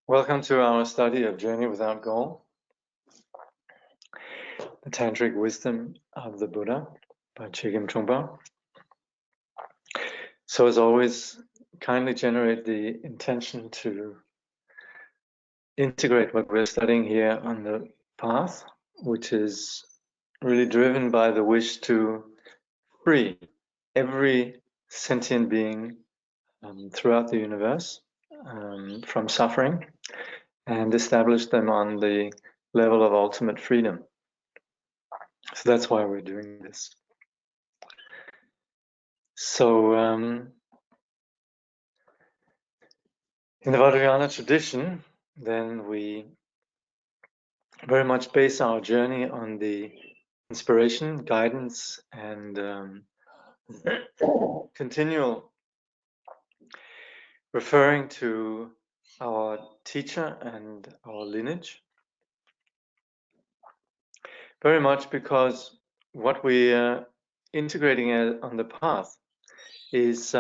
Welcome to our study of Journey Without Goal, the Tantric Wisdom of the Buddha by Chögyam Trungpa. So as always, kindly generate the intention to integrate what we're studying here on the path, which is really driven by the wish to free every sentient being throughout the universe from suffering and establish them on the level of ultimate freedom. So that's why we're doing this. So in the Vajrayana tradition, then we very much base our journey on the inspiration, guidance, and continual referring to our teacher and our lineage. Very much because what we are integrating on the path is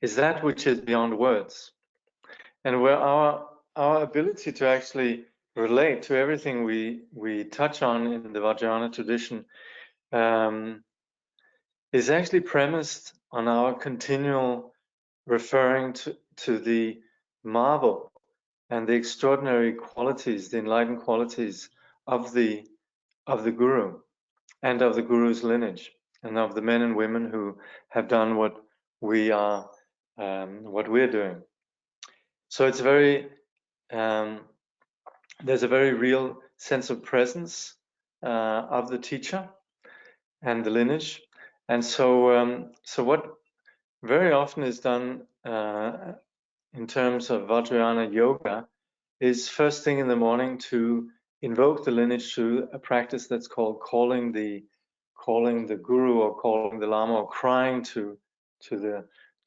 that which is beyond words, and where our ability to actually relate to everything we touch on in the Vajrayana tradition is actually premised on our continual referring to the marvel and the extraordinary qualities, the enlightened qualities of the Guru and of the Guru's lineage and of the men and women who have done what we're doing. So it's very there's a very real sense of presence of the teacher and the lineage, and so what very often is done in terms of Vajrayana yoga is first thing in the morning to invoke the lineage through a practice that's called calling the Guru or calling the Lama or crying to the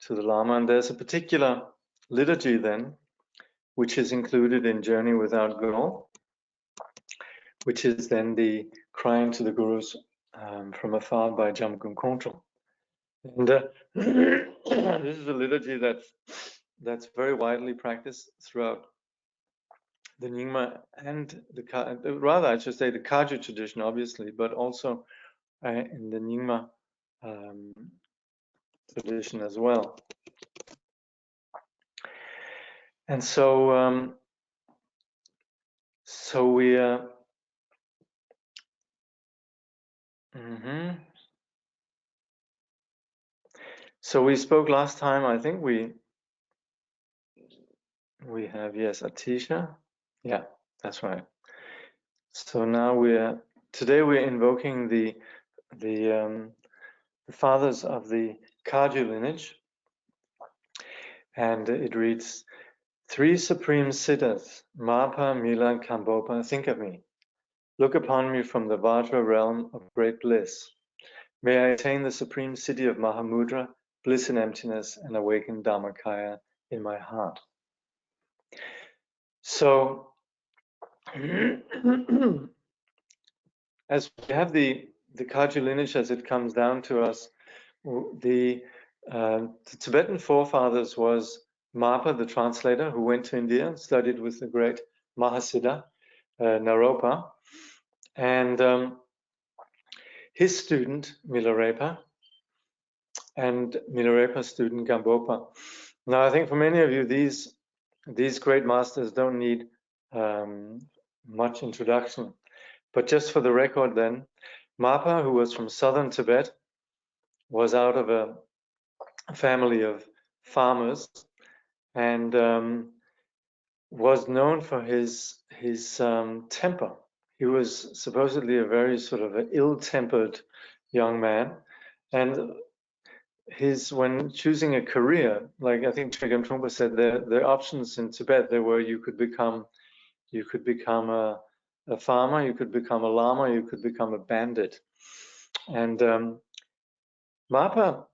Lama. And there's a particular liturgy then, which is included in Journey Without Goal, which is then the crying to the Gurus from afar by Jamgon Kongtrul. And this is a liturgy that's very widely practiced throughout the Nyingma and rather I should say the Kagyu tradition, obviously, but also in the Nyingma tradition as well. And so we so we spoke last time. I think we have, yes, Atisha. Yeah, that's right. So now today we're invoking the fathers of the Kagyu lineage, and it reads: Three supreme siddhas, Mapa, Mila, Kambopa, think of me. Look upon me from the Vajra realm of great bliss. May I attain the supreme city of Mahamudra, bliss and emptiness, and awaken Dharmakaya in my heart. So, as we have the Kagyu lineage as it comes down to us, the Tibetan forefathers was Mapa, the translator, who went to India and studied with the great Mahasiddha, Naropa, and his student Milarepa, and Milarepa's student Gambopa. Now, I think for many of you, these great masters don't need much introduction. But just for the record then, Mapa, who was from southern Tibet, was out of a family of farmers and was known for his temper. He was supposedly a very sort of an ill-tempered young man, and when choosing a career, like I think Chögyam Trungpa said, there are options in Tibet. There were you could become a farmer, you could become a lama, you could become a bandit, and Mapa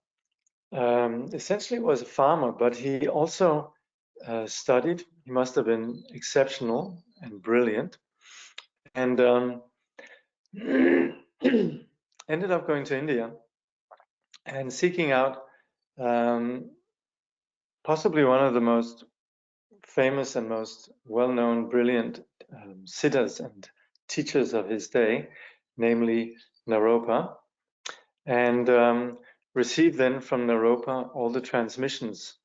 essentially was a farmer, but he also studied. He must have been exceptional and brilliant, and ended up going to India and seeking out possibly one of the most famous and most well-known, brilliant siddhas and teachers of his day, namely Naropa, and received then from Naropa all the transmissions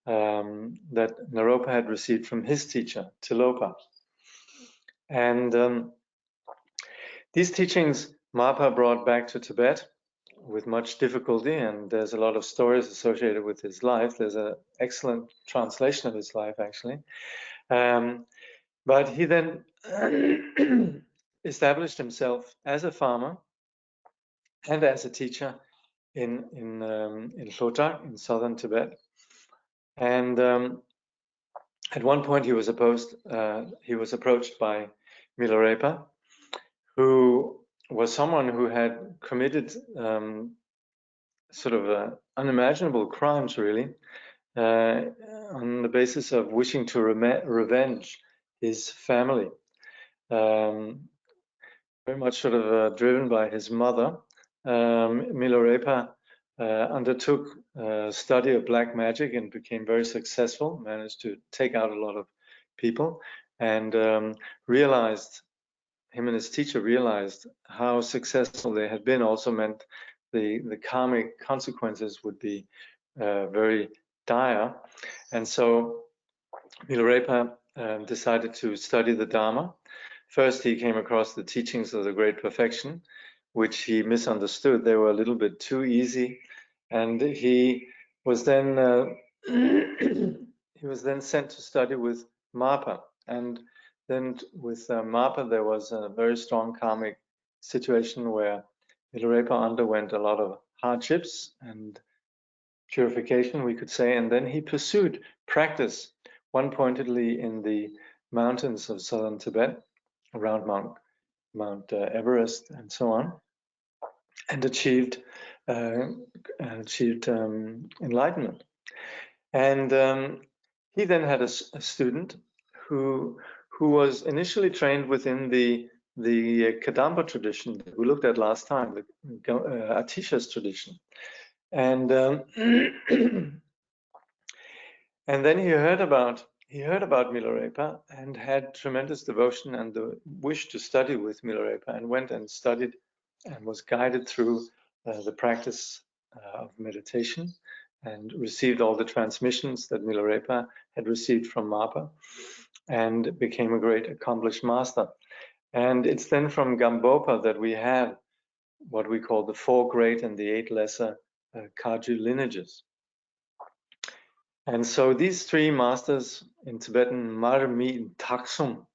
that Naropa had received from his teacher, Tilopa. And these teachings Mapa brought back to Tibet with much difficulty, and there's a lot of stories associated with his life. There's an excellent translation of his life, actually. But he then established himself as a farmer and as a teacher in Lhotak, in southern Tibet. And at one point, he was approached by Milarepa, who was someone who had committed sort of unimaginable crimes, really, on the basis of wishing to revenge his family. Very much sort of driven by his mother, Milarepa undertook a study of black magic and became very successful, managed to take out a lot of people, and realized, him and his teacher realized how successful they had been, also meant the karmic consequences would be very dire. And so Milarepa decided to study the Dharma. First, he came across the teachings of the Great Perfection, which he misunderstood. They were a little bit too easy, and he was then sent to study with Mapa. And then with Mapa, there was a very strong karmic situation where Milarepa underwent a lot of hardships and purification, we could say, and then he pursued practice, one-pointedly in the mountains of southern Tibet, around Mount Everest and so on, and achieved enlightenment. And he then had a student who was initially trained within the Kadamba tradition that we looked at last time, the Atisha's tradition. And and then he heard about Milarepa and had tremendous devotion and the wish to study with Milarepa, and went and studied and was guided through the practice of meditation, and received all the transmissions that Milarepa had received from Mapa, and became a great accomplished master. And it's then from Gambopa that we have what we call the 4 great and the 8 lesser Kagyu lineages. And so these 3 masters, in Tibetan Mar, Mi, Taksum,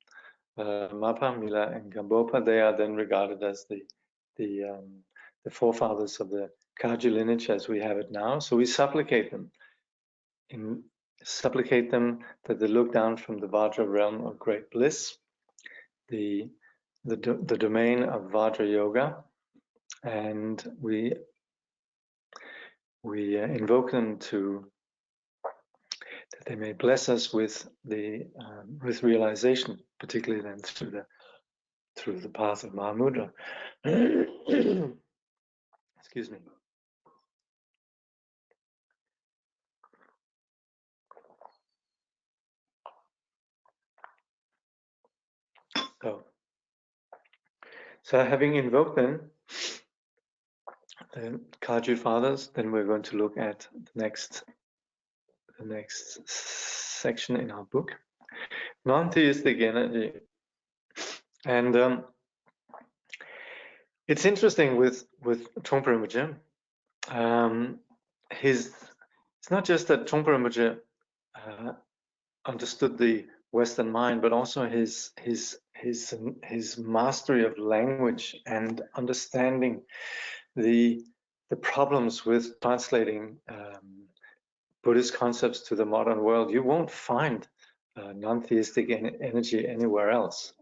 Mapa, Mila, and Gambopa, they are then regarded as the forefathers of the Kagyu lineage as we have it now. So we supplicate them that they look down from the Vajra realm of great bliss, the domain of Vajra Yoga, and we invoke them that they may bless us with realization, particularly then through the path of Mahamudra. Excuse me. So having invoked them, the Kagyu fathers, then we're going to look at the next section in our book, non-theistic energy. And it's interesting with Trungpa Rinpoche. It's not just that Trungpa Rinpoche understood the Western mind, but also his mastery of language and understanding the problems with translating Buddhist concepts to the modern world. You won't find non-theistic energy anywhere else.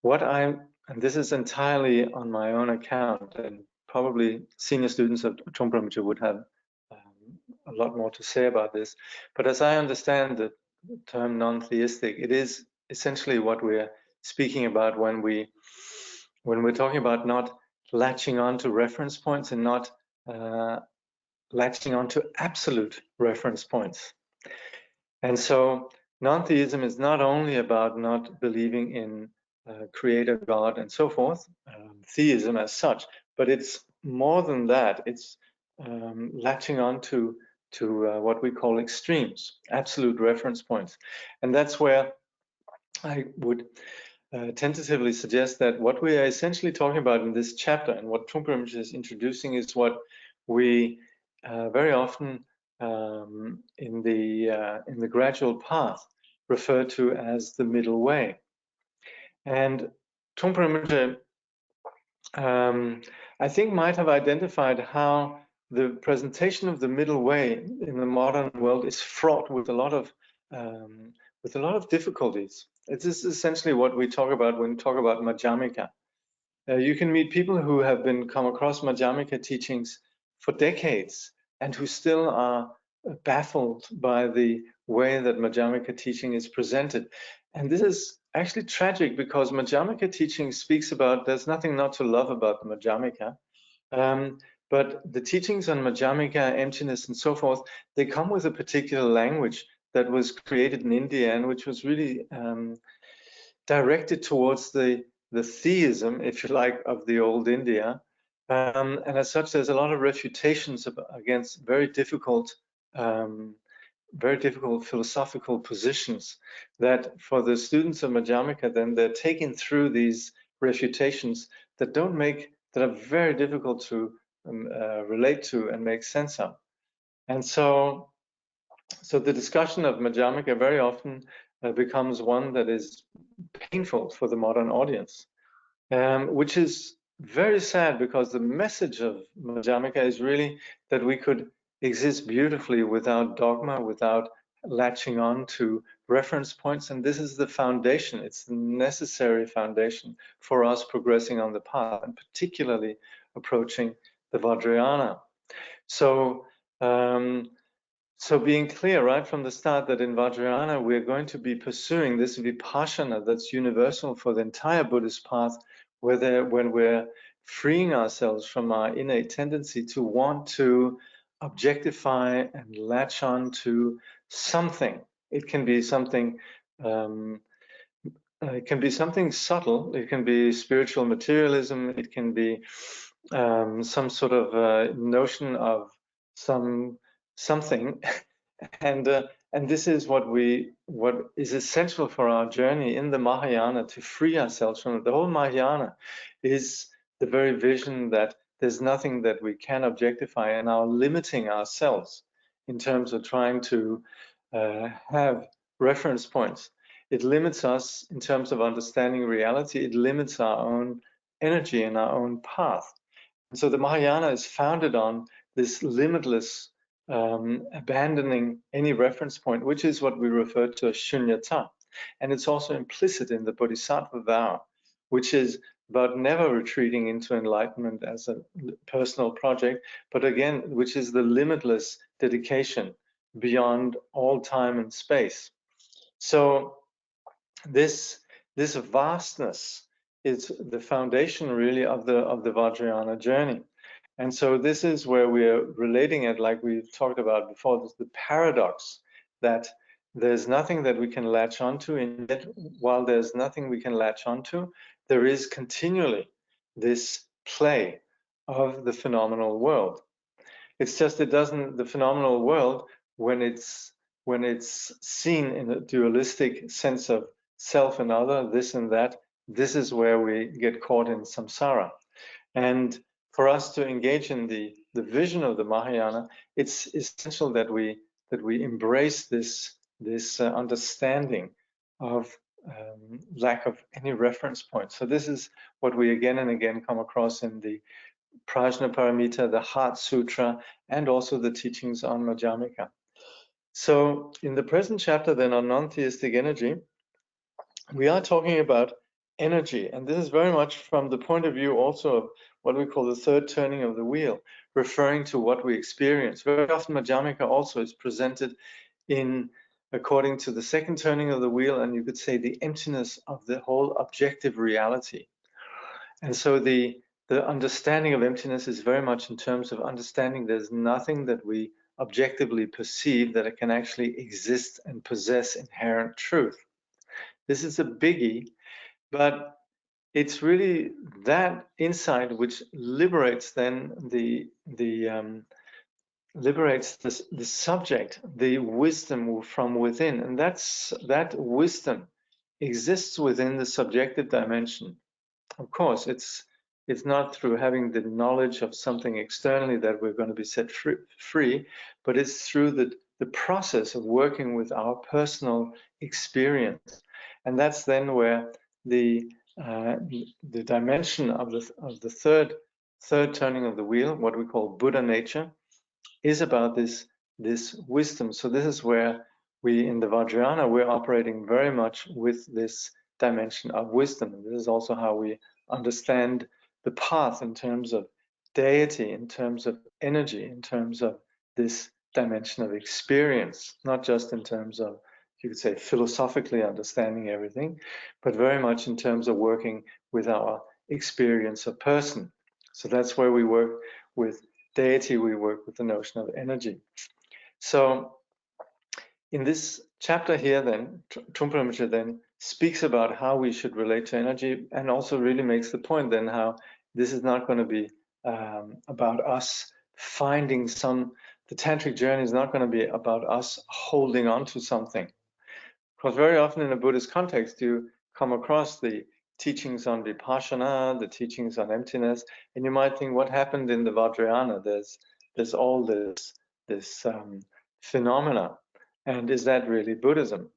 And this is entirely on my own account, and probably senior students of Trungpa Rinpoche would have a lot more to say about this. But as I understand the term non-theistic, it is essentially what we're speaking about when we're talking about not latching on to reference points and not latching on to absolute reference points. And so non-theism is not only about not believing in creator God and so forth, theism as such, but it's more than that. It's latching on to what we call extremes, absolute reference points. And that's where I would tentatively suggest that what we are essentially talking about in this chapter and what Trungpa is introducing is what we very often in the gradual path refer to as the middle way. And Trungpa I think might have identified how the presentation of the middle way in the modern world is fraught with a lot of difficulties. It is essentially what we talk about when we talk about Madhyamika. You can meet people who have come across Madhyamika teachings for decades and who still are baffled by the way that Madhyamika teaching is presented. And this is actually tragic because Madhyamika teaching speaks about there's nothing not to love about the Madhyamika. But the teachings on Madhyamika, emptiness, and so forth, they come with a particular language that was created in India and which was really directed towards the theism, if you like, of the old India. And as such, there's a lot of refutations against very difficult philosophical positions that for the students of Madhyamika, then they're taken through these refutations that are very difficult to relate to and make sense of. And so the discussion of Madhyamika very often becomes one that is painful for the modern audience, which is very sad because the message of Madhyamika is really that we could exist beautifully without dogma, without latching on to reference points. And this is the foundation. It's the necessary foundation for us progressing on the path, and particularly approaching the Vajrayana. So being clear right from the start that in Vajrayana we're going to be pursuing this vipassana that's universal for the entire Buddhist path, when we're freeing ourselves from our innate tendency to want to objectify and latch on to something. It can be something subtle. It can be spiritual materialism. It can be some sort of notion of something, and this is what is essential for our journey in the Mahayana to free ourselves from it. The whole Mahayana is the very vision that there's nothing that we can objectify, and are limiting ourselves in terms of trying to have reference points. It limits us in terms of understanding reality. It limits our own energy and our own path. So the Mahayana is founded on this limitless abandoning any reference point, which is what we refer to as shunyata. And it's also implicit in the Bodhisattva vow, which is about never retreating into enlightenment as a personal project, but again, which is the limitless dedication beyond all time and space. So this vastness is the foundation really of the Vajrayana journey. And so this is where we're relating it, like we've talked about before, the paradox that there's nothing that we can latch onto, and yet while there's nothing we can latch onto, there is continually this play of the phenomenal world. It's just the phenomenal world, when it's seen in a dualistic sense of self and other, this and that, this is where we get caught in samsara. And for us to engage in the vision of the Mahayana, it's essential that we embrace this understanding of lack of any reference point. So this is what we again and again come across in the Prajnaparamita, the Heart Sutra, and also the teachings on Madhyamika. So in the present chapter then on non-theistic energy, we are talking about energy, and this is very much from the point of view also of what we call the third turning of the wheel, referring to what we experience. Very often Madhyamika also is presented according to the second turning of the wheel, and you could say the emptiness of the whole objective reality. And so the understanding of emptiness is very much in terms of understanding there's nothing that we objectively perceive that it can actually exist and possess inherent truth. This is a biggie, but it's really that insight which liberates then liberates the subject, the wisdom from within, and that wisdom exists within the subjective dimension. Of course, it's not through having the knowledge of something externally that we're going to be set free, but it's through the process of working with our personal experience, and that's then where the dimension of the third turning of the wheel, what we call Buddha nature, is about this wisdom. So this is where we in the Vajrayana we're operating very much with this dimension of wisdom. And this is also how we understand the path in terms of deity, in terms of energy, in terms of this dimension of experience, not just in terms of, you could say, philosophically understanding everything, but very much in terms of working with our experience of person. So that's where we work with deity, we work with the notion of energy. So in this chapter here then, Trungpa Rinpoche then speaks about how we should relate to energy, and also really makes the point then how this is not going to be about us finding the tantric journey is not going to be about us holding on to something. Because very often in a Buddhist context, you come across the teachings on vipassana, the teachings on emptiness, and you might think, what happened in the Vajrayana? There's all this phenomena, and is that really Buddhism?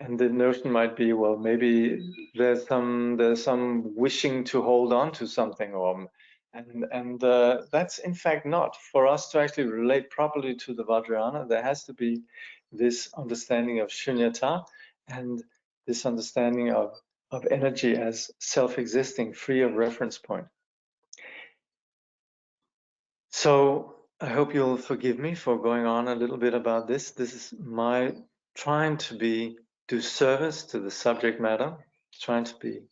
And the notion might be, well, maybe there's some wishing to hold on to something, and that's in fact not. For us to actually relate properly to the Vajrayana, there has to be this understanding of shunyata and this understanding of energy as self-existing, free of reference point. So I hope you'll forgive me for going on a little bit about this. This is my trying to do service to the subject matter, trying to be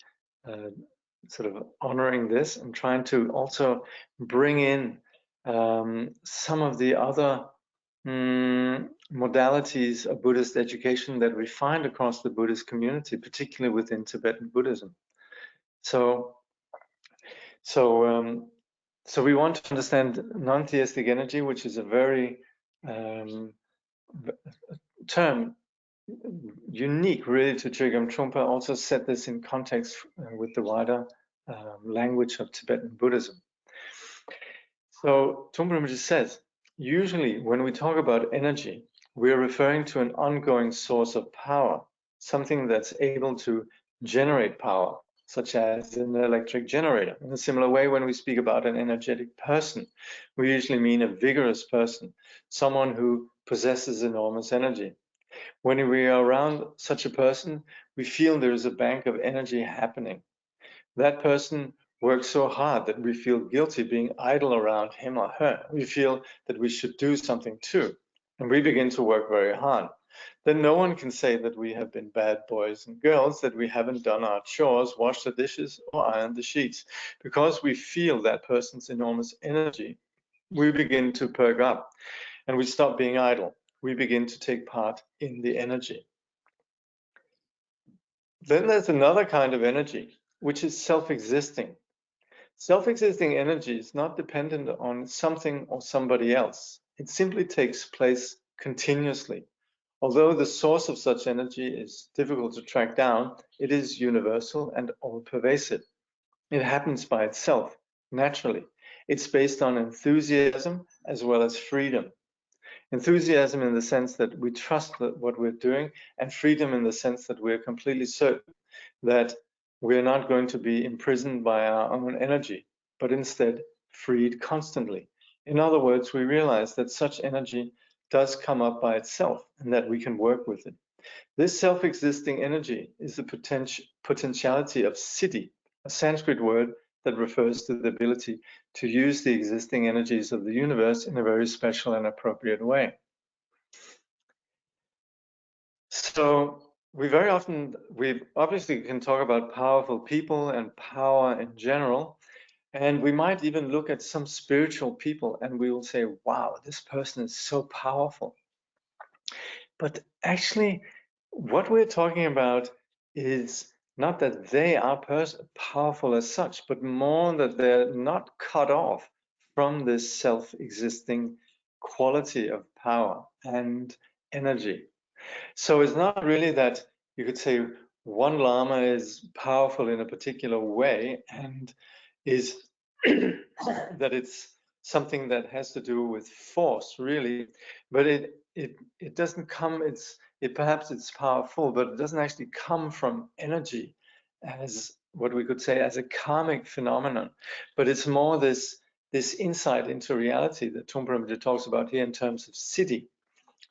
sort of honoring this, and trying to also bring in some of the other modalities of Buddhist education that we find across the Buddhist community, particularly within Tibetan Buddhism. So we want to understand non-theistic energy, which is a very term unique really to Chögyam Trungpa, also set this in context with the wider language of Tibetan Buddhism. So Trungpa Rinpoche says, usually when we talk about energy, we're referring to an ongoing source of power, something that's able to generate power, such as an electric generator. In a similar way, when we speak about an energetic person, we usually mean a vigorous person, someone who possesses enormous energy. When we are around such a person, we feel there is a bank of energy happening. That person works so hard that we feel guilty being idle around him or her. We feel that we should do something too, and we begin to work very hard. Then no one can say that we have been bad boys and girls, that we haven't done our chores, washed the dishes, or ironed the sheets. Because we feel that person's enormous energy, we begin to perk up, and we stop being idle. We begin to take part in the energy. Then there's another kind of energy, which is self-existing. Self-existing energy is not dependent on something or somebody else. It simply takes place continuously. Although the source of such energy is difficult to track down, it is universal and all-pervasive. It happens by itself, naturally. It's based on enthusiasm as well as freedom. Enthusiasm in the sense that we trust what we're doing, and freedom in the sense that we're completely certain that we're not going to be imprisoned by our own energy, but instead freed constantly. In other words, we realize that such energy does come up by itself and that we can work with it. This self-existing energy is the potentiality of siddhi, a Sanskrit word that refers to the ability to use the existing energies of the universe in a very special and appropriate way. So we obviously can talk about powerful people and power in general, And we might even look at some spiritual people and we will say, wow, this person is so powerful. But actually, what we're talking about is not that they are powerful as such, but more that they're not cut off from this self-existing quality of power and energy. So it's not really that you could say one Lama is powerful in a particular way and is that it's something that has to do with force, really, but it doesn't come. Perhaps it's powerful, but it doesn't actually come from energy, as what we could say as a karmic phenomenon. But it's more this insight into reality that Trungpa talks about here in terms of siddhi.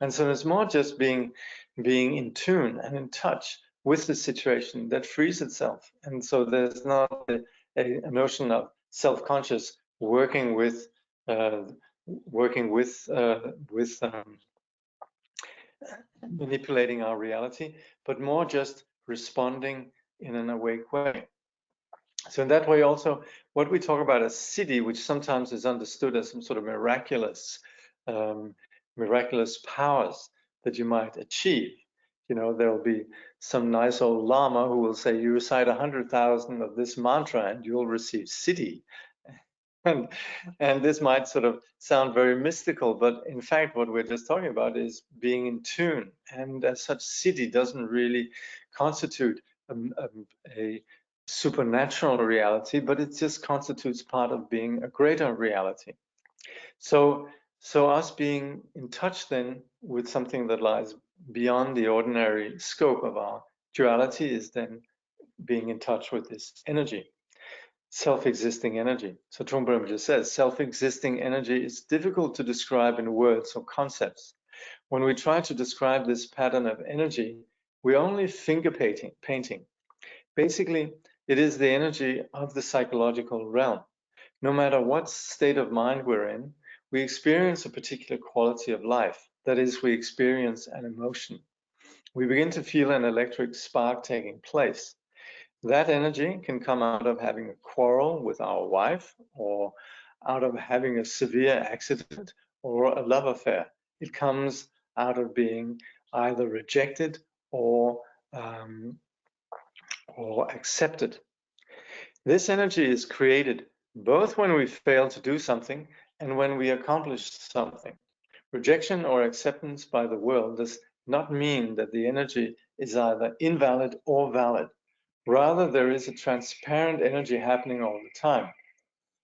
And so it's more just being in tune and in touch with the situation that frees itself. And so there's not a notion of self-conscious working with manipulating our reality, but more just responding in an awake way. So in that way also, what we talk about as siddhi, which sometimes is understood as some sort of miraculous powers that you might achieve. You know, there'll be some nice old Lama who will say, you recite 100,000 of this mantra and you'll receive siddhi. And this might sort of sound very mystical, but in fact, what we're just talking about is being in tune. And as such, siddhi doesn't really constitute a supernatural reality, but it just constitutes part of being a greater reality. So us being in touch then with something that lies beyond the ordinary scope of our duality is then being in touch with this energy, self-existing energy. So Trungpa just says, self-existing energy is difficult to describe in words or concepts. When we try to describe this pattern of energy, we're only finger painting. Basically, it is the energy of the psychological realm. No matter what state of mind we're in, we experience a particular quality of life. That is, we experience an emotion. We begin to feel an electric spark taking place. That energy can come out of having a quarrel with our wife, or out of having a severe accident, or a love affair. It comes out of being either rejected or accepted. This energy is created both when we fail to do something and when we accomplish something. Rejection or acceptance by the world does not mean that the energy is either invalid or valid. Rather, there is a transparent energy happening all the time.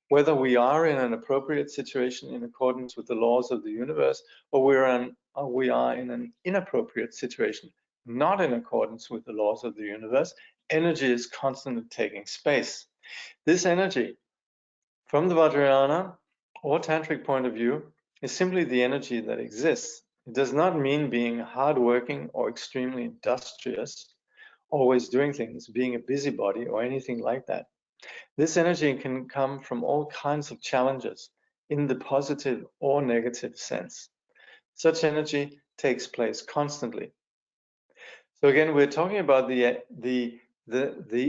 Whether we are in an appropriate situation in accordance with the laws of the universe, or we are in an inappropriate situation, not in accordance with the laws of the universe, energy is constantly taking space. This energy, from the Vajrayana or Tantric point of view, is simply the energy that exists. It does not mean being hardworking or extremely industrious, always doing things, being a busybody or anything like that. This energy can come from all kinds of challenges in the positive or negative sense. Such energy takes place constantly. So again, we're talking about the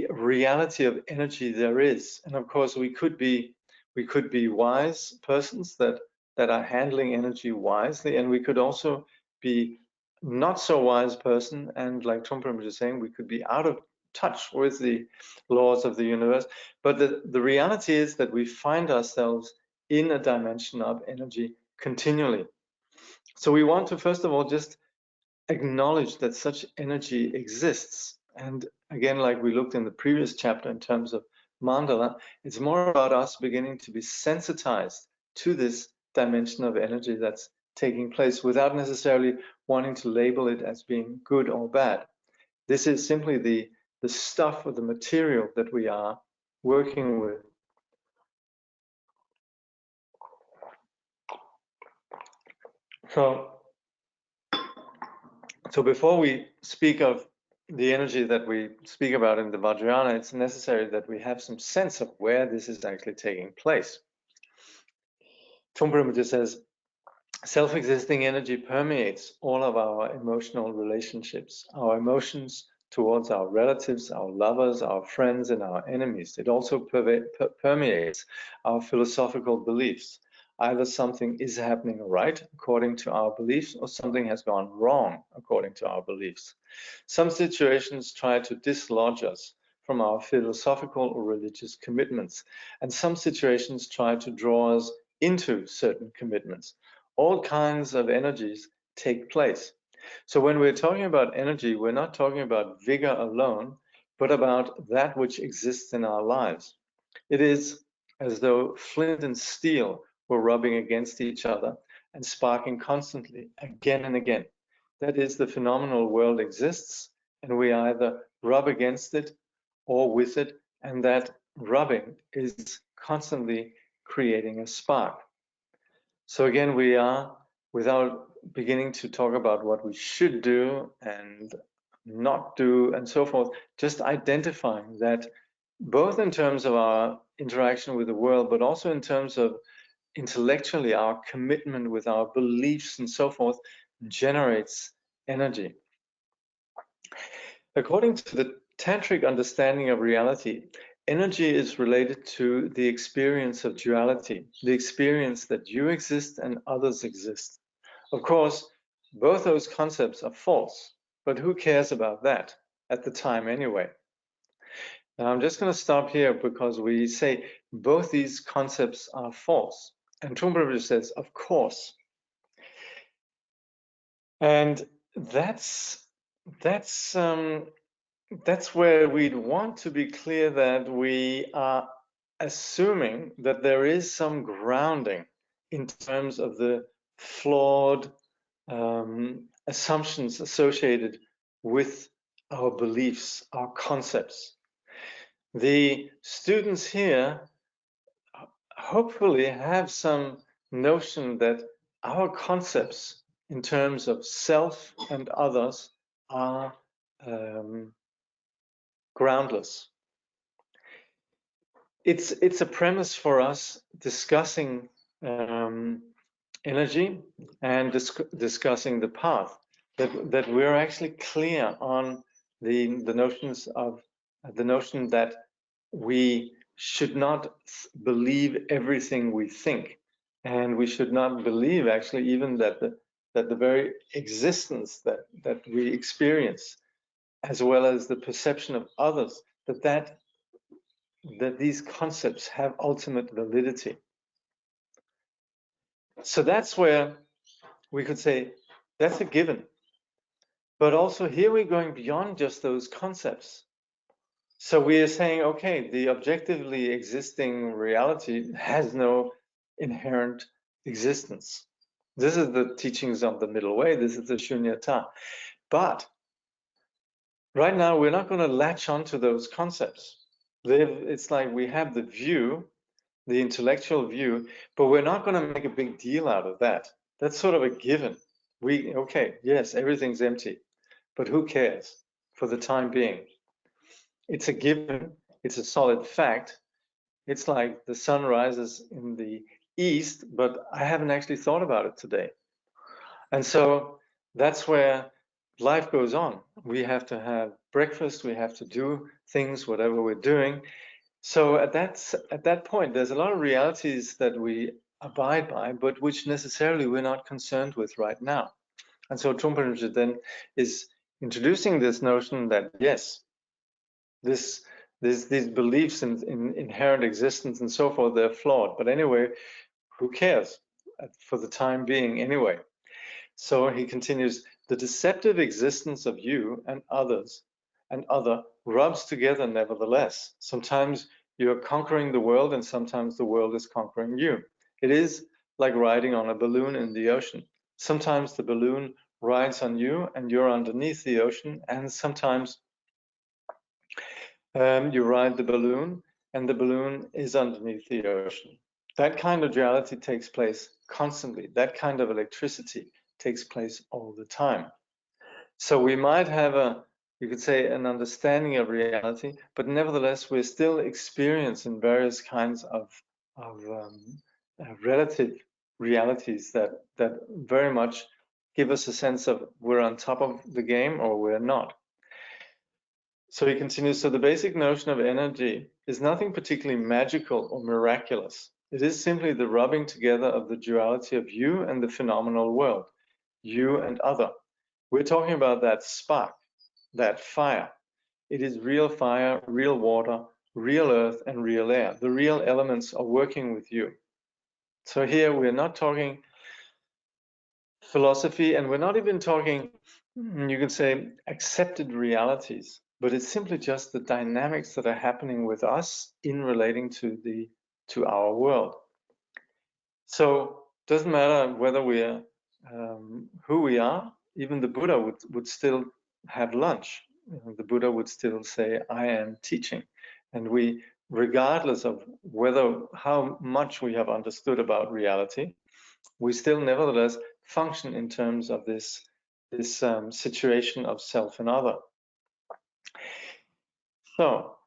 reality of energy there is, and of course we could be wise persons that are handling energy wisely, and we could also be not so wise person, and like Trungpa was saying, we could be out of touch with the laws of the universe. But the reality is that we find ourselves in a dimension of energy continually. So we want to first of all just acknowledge that such energy exists. And again, like we looked in the previous chapter in terms of mandala, it's more about us beginning to be sensitized to this dimension of energy that's taking place without necessarily wanting to label it as being good or bad. This is simply the stuff or the material that we are working with. So before we speak of the energy that we speak about in the Vajrayana, it's necessary that we have some sense of where this is actually taking place. Trungpa says, self-existing energy permeates all of our emotional relationships. Our emotions towards our relatives, our lovers, our friends, and our enemies. It also permeates our philosophical beliefs. Either something is happening right according to our beliefs, or something has gone wrong according to our beliefs. Some situations try to dislodge us from our philosophical or religious commitments, and some situations try to draw us into certain commitments. All kinds of energies take place. So when we're talking about energy, we're not talking about vigor alone, but about that which exists in our lives. It is as though flint and steel were rubbing against each other and sparking constantly, again and again. That is, the phenomenal world exists, and we either rub against it or with it, and that rubbing is constantly creating a spark. So again, we are, without beginning to talk about what we should do and not do and so forth, just identifying that both in terms of our interaction with the world, but also in terms of intellectually our commitment with our beliefs and so forth, generates energy. According to the tantric understanding of reality, energy is related to the experience of duality, the experience that you exist and others exist. Of course, both those concepts are false, but who cares about that at the time anyway? Now I'm just going to stop here because we say both these concepts are false. And Trungpa says, of course. And that's where we'd want to be clear that we are assuming that there is some grounding in terms of the flawed assumptions associated with our beliefs, our concepts. The students here hopefully have some notion that our concepts in terms of self and others are groundless. It's a premise for us discussing energy and discussing the path, that we're actually clear on the notion that we should not believe everything we think, and we should not believe actually even that the very existence that we experience, as well as the perception of others, that these concepts have ultimate validity. So that's where we could say that's a given. But also here we're going beyond just those concepts. So we are saying, okay, the objectively existing reality has no inherent existence. This is the teachings of the middle way. This is the shunyata. But right now, we're not going to latch onto those concepts. It's like we have the view, the intellectual view, but we're not going to make a big deal out of that. That's sort of a given. Okay, yes, everything's empty, but who cares for the time being? It's a given, it's a solid fact. It's like the sun rises in the east, but I haven't actually thought about it today. And so that's where life goes on. We have to have breakfast, we have to do things, whatever we're doing. So at that point, there's a lot of realities that we abide by, but which necessarily we're not concerned with right now. And so Trungpa then is introducing this notion that yes, these beliefs in inherent existence and so forth, they're flawed. But anyway, who cares for the time being anyway? So he continues, the deceptive existence of you and others and other rubs together nevertheless. Sometimes you're conquering the world and sometimes the world is conquering you. It is like riding on a balloon in the ocean. Sometimes the balloon rides on you and you're underneath the ocean, and sometimes you ride the balloon and the balloon is underneath the ocean. That kind of duality takes place constantly. That kind of electricity takes place all the time. So we might have you could say, an understanding of reality, but nevertheless, we're still experiencing various kinds of relative realities that very much give us a sense of we're on top of the game or we're not. So he continues, so the basic notion of energy is nothing particularly magical or miraculous. It is simply the rubbing together of the duality of you and the phenomenal world, you and other. We're talking about that spark, that fire. It is real fire, real water, real earth, and real air. The real elements are working with you. So here we're not talking philosophy, and we're not even talking, you can say, accepted realities, but it's simply just the dynamics that are happening with us in relating to our world. So it doesn't matter whether we're who we are. Even the Buddha would still have lunch. The Buddha would still say, I am teaching. And we, regardless of how much we have understood about reality, we still nevertheless function in terms of this situation of self and other. So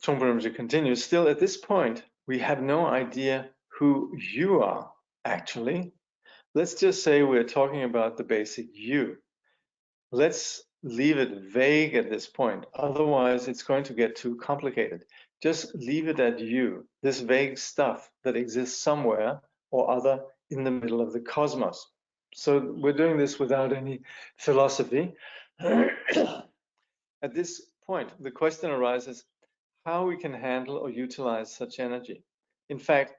Trungpa Rinpoche continues, still at this point, we have no idea who you are, actually. Let's just say we're talking about the basic you. Let's leave it vague at this point. Otherwise, it's going to get too complicated. Just leave it at you, this vague stuff that exists somewhere or other in the middle of the cosmos. So we're doing this without any philosophy. At this point, the question arises how we can handle or utilize such energy. In fact,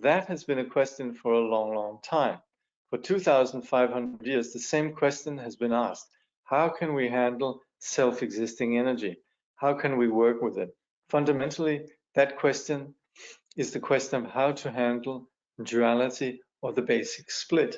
that has been a question for a long, long time. For 2,500 years, the same question has been asked. How can we handle self-existing energy? How can we work with it? Fundamentally, that question is the question of how to handle duality or the basic split.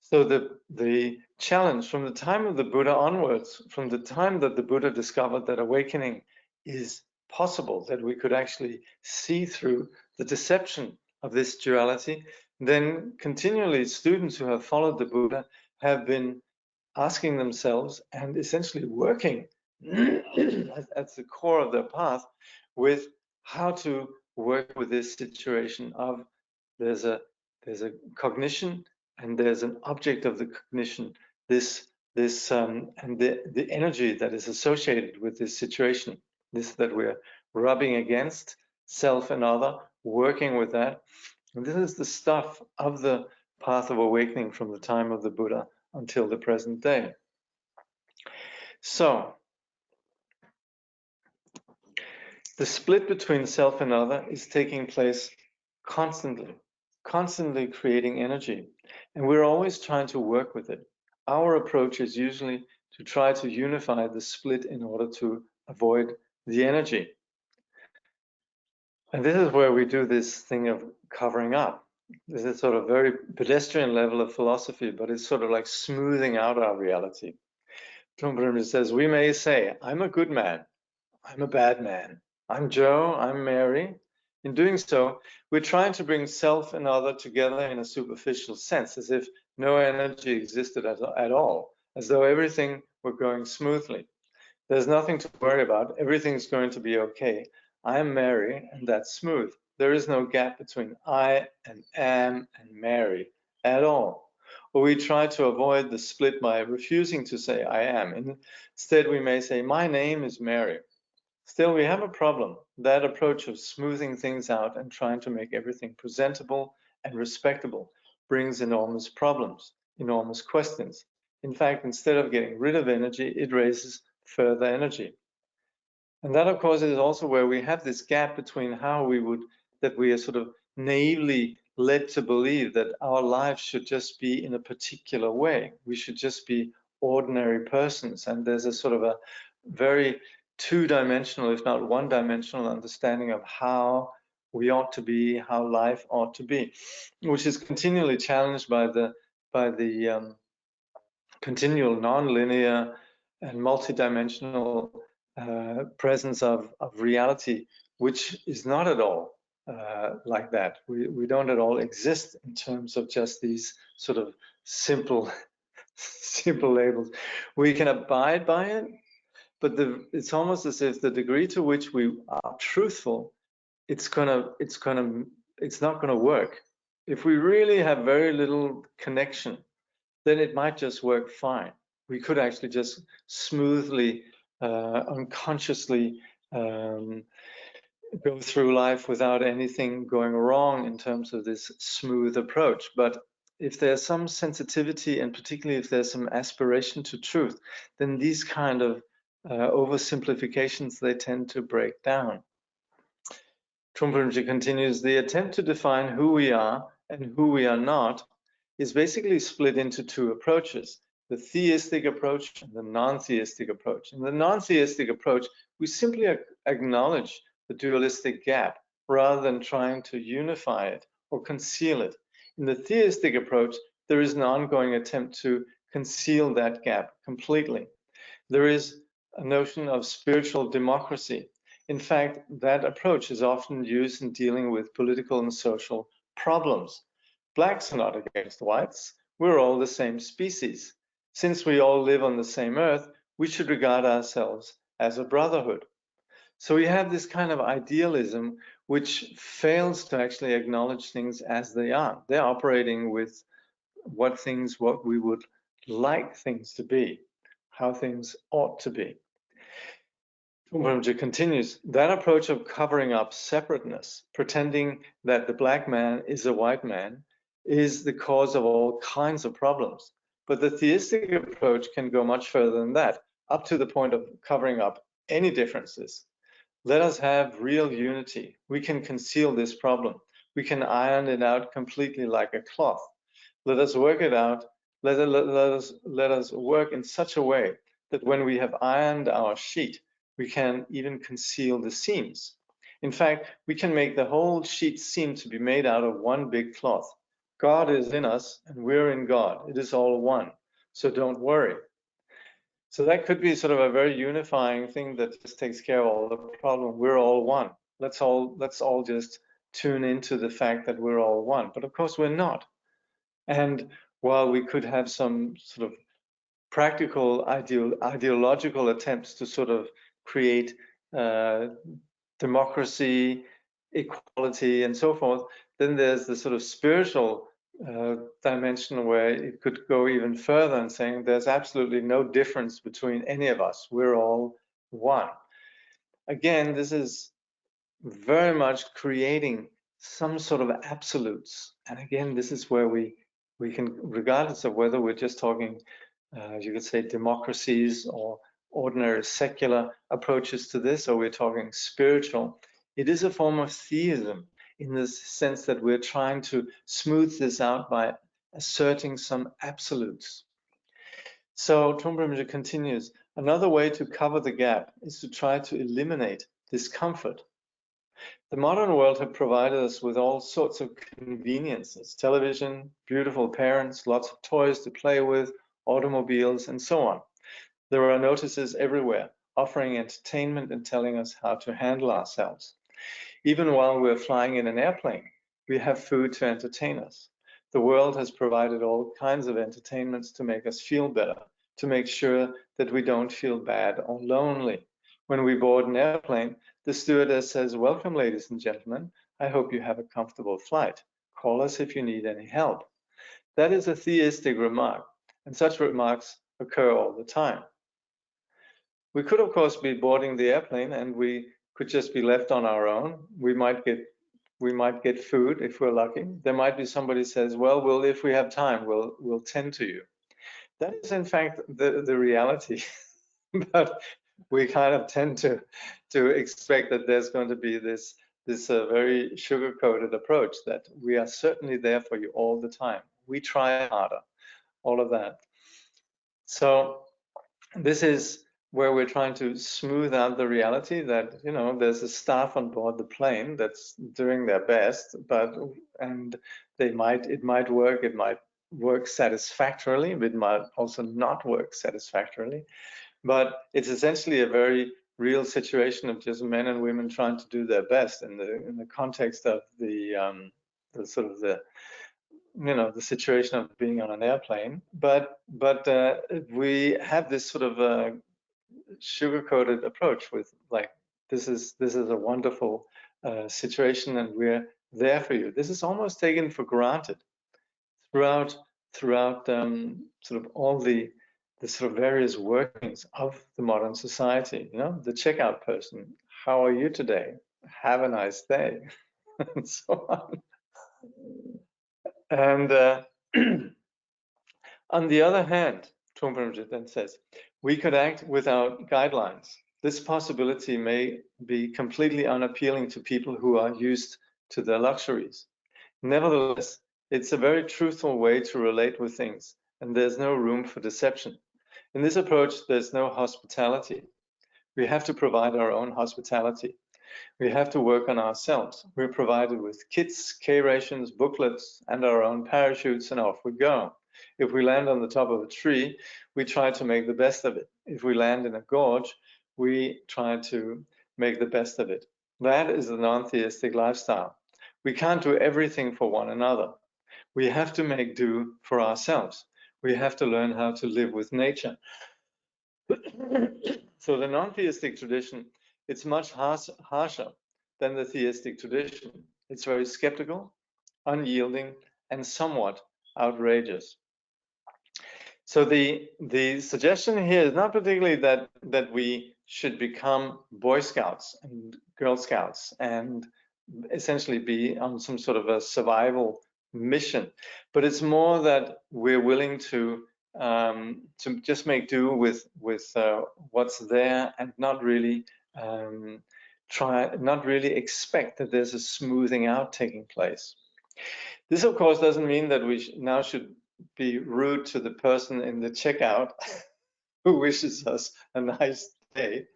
So the challenge from the time of the Buddha onwards, from the time that the Buddha discovered that awakening is possible, that we could actually see through the deception of this duality, then continually students who have followed the Buddha have been asking themselves and essentially working at the core of their path with how to work with this situation of there's a cognition and there's an object of the cognition, and the energy that is associated with this situation, this that we're rubbing against, self and other, working with that. And this is the stuff of the path of awakening from the time of the Buddha until the present day. So the split between self and other is taking place constantly creating energy, and we're always trying to work with it. Our approach is usually to try to unify the split in order to avoid the energy. And this is where we do this thing of covering up. This is sort of very pedestrian level of philosophy, but it's sort of like smoothing out our reality. Trungpa says, we may say, I'm a good man, I'm a bad man, I'm Joe, I'm Mary. In doing so, we're trying to bring self and other together in a superficial sense, as if no energy existed at all, as though everything were going smoothly. There's nothing to worry about, everything's going to be okay. I'm Mary, and that's smooth. There is no gap between I and am and Mary at all. Or we try to avoid the split by refusing to say I am. Instead, we may say, my name is Mary. Still, we have a problem. That approach of smoothing things out and trying to make everything presentable and respectable brings enormous problems, enormous questions. In fact, instead of getting rid of energy, it raises further energy. And that, of course, is also where we have this gap between how we are sort of naively led to believe that our lives should just be in a particular way. We should just be ordinary persons. And there's a sort of a very two-dimensional, if not one-dimensional understanding of how we ought to be, how life ought to be, which is continually challenged by the continual non-linear and multidimensional presence of reality, which is not at all like that. We don't at all exist in terms of just these sort of simple labels. We can abide by it, but it's almost as if the degree to which we are truthful, it's not gonna work. If we really have very little connection, then it might just work fine. We could actually just smoothly unconsciously go through life without anything going wrong in terms of this smooth approach. But if there's some sensitivity, and particularly if there's some aspiration to truth, then these kind of oversimplifications, they tend to break down. Trungpa continues, the attempt to define who we are and who we are not is basically split into two approaches, the theistic approach and the non-theistic approach. In the non-theistic approach, we simply acknowledge the dualistic gap rather than trying to unify it or conceal it. In the theistic approach, there is an ongoing attempt to conceal that gap completely. There is a notion of spiritual democracy. In fact, that approach is often used in dealing with political and social problems. Blacks are not against whites. We're all the same species. Since we all live on the same earth, we should regard ourselves as a brotherhood. So we have this kind of idealism which fails to actually acknowledge things as they are. They're operating with what we would like things to be, how things ought to be. Trungpa continues, that approach of covering up separateness, pretending that the black man is a white man, is the cause of all kinds of problems. But the theistic approach can go much further than that, up to the point of covering up any differences. Let us have real unity. We can conceal this problem. We can iron it out completely like a cloth. Let us work it out. Let us work in such a way that when we have ironed our sheet, we can even conceal the seams. In fact, we can make the whole sheet seem to be made out of one big cloth. God is in us and we're in God. It is all one. So don't worry. So that could be sort of a very unifying thing that just takes care of all the problem. We're all one. Let's all just tune into the fact that we're all one. But of course we're not. And while we could have some sort of practical ideological attempts to sort of create democracy, equality, and so forth, then there's the sort of spiritual dimension where it could go even further and saying there's absolutely no difference between any of us. We're all one. Again, this is very much creating some sort of absolutes. And again, this is where we can, regardless of whether we're just talking, you could say democracies or ordinary secular approaches to this, or we're talking spiritual, it is a form of theism in the sense that we're trying to smooth this out by asserting some absolutes. So Trungpa continues, another way to cover the gap is to try to eliminate discomfort. The modern world has provided us with all sorts of conveniences, television, beautiful parents, lots of toys to play with, automobiles, and so on. There are notices everywhere, offering entertainment and telling us how to handle ourselves. Even while we're flying in an airplane, we have food to entertain us. The world has provided all kinds of entertainments to make us feel better, to make sure that we don't feel bad or lonely. When we board an airplane, the stewardess says, welcome, ladies and gentlemen. I hope you have a comfortable flight. Call us if you need any help. That is a theistic remark, and such remarks occur all the time. We could, of course, be boarding the airplane and we could just be left on our own. We might get food if we're lucky. There might be somebody says, well, if we have time, we'll tend to you. That is, in fact, the reality. But we kind of tend to expect that there's going to be this very sugar-coated approach that we are certainly there for you all the time. We try harder, all of that. So this is where we're trying to smooth out the reality that, you know, there's a staff on board the plane that's doing their best, and it might work satisfactorily, but it might also not work satisfactorily. But it's essentially a very real situation of just men and women trying to do their best in the context of the situation of being on an airplane. But we have this sort of sugar-coated approach with like, this is a wonderful situation and we're there for you. This is almost taken for granted throughout sort of all the the sort of various workings of the modern society. You know, the checkout person. How are you today? Have a nice day, and so on. And on the other hand, Trungpa then says, we could act without guidelines. This possibility may be completely unappealing to people who are used to their luxuries. Nevertheless, it's a very truthful way to relate with things, and there's no room for deception. In this approach, there's no hospitality. We have to provide our own hospitality. We have to work on ourselves. We're provided with kits, K-rations, booklets, and our own parachutes, and off we go. If we land on the top of a tree, we try to make the best of it. If we land in a gorge, we try to make the best of it. That is the non-theistic lifestyle. We can't do everything for one another. We have to make do for ourselves. We have to learn how to live with nature. So the non-theistic tradition, it's much harsher than the theistic tradition. It's very skeptical, unyielding, and somewhat outrageous. So the suggestion here is not particularly that we should become Boy Scouts and Girl Scouts and essentially be on some sort of a survival mission, but it's more that we're willing to just make do with what's there and not really expect that there's a smoothing out taking place. This, of course, doesn't mean that we now should be rude to the person in the checkout who wishes us a nice day,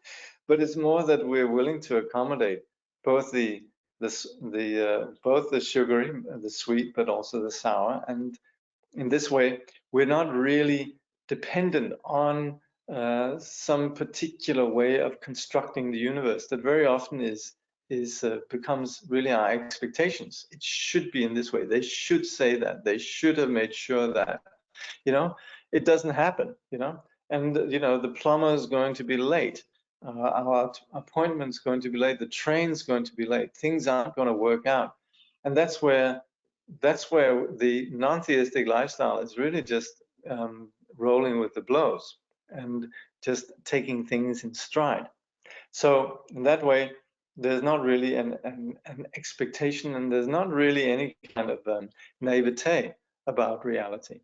but it's more that we're willing to accommodate both both the sugary, the sweet, but also the sour. And in this way, we're not really dependent on some particular way of constructing the universe that very often becomes really our expectations. It should be in this way. They should say that. They should have made sure that. You know, it doesn't happen. You know, and you know the plumber is going to be late. Our appointment's going to be late. The train's going to be late. Things aren't going to work out, and that's where the non-theistic lifestyle is really just rolling with the blows and just taking things in stride. So in that way, there's not really an expectation, and there's not really any kind of naivete about reality.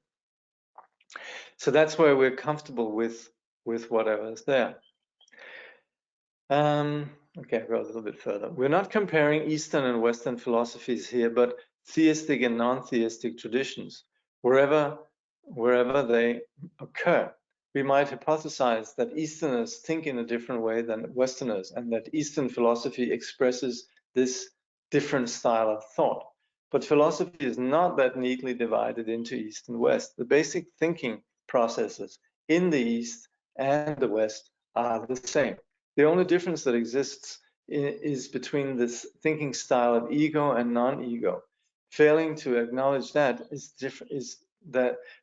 So that's where we're comfortable with whatever is there. Okay, I'll go a little bit further. We're not comparing Eastern and Western philosophies here, but theistic and non-theistic traditions, wherever they occur. We might hypothesize that Easterners think in a different way than Westerners, and that Eastern philosophy expresses this different style of thought. But philosophy is not that neatly divided into East and West. The basic thinking processes in the East and the West are the same. The only difference that exists is between this thinking style of ego and non-ego. Failing to acknowledge that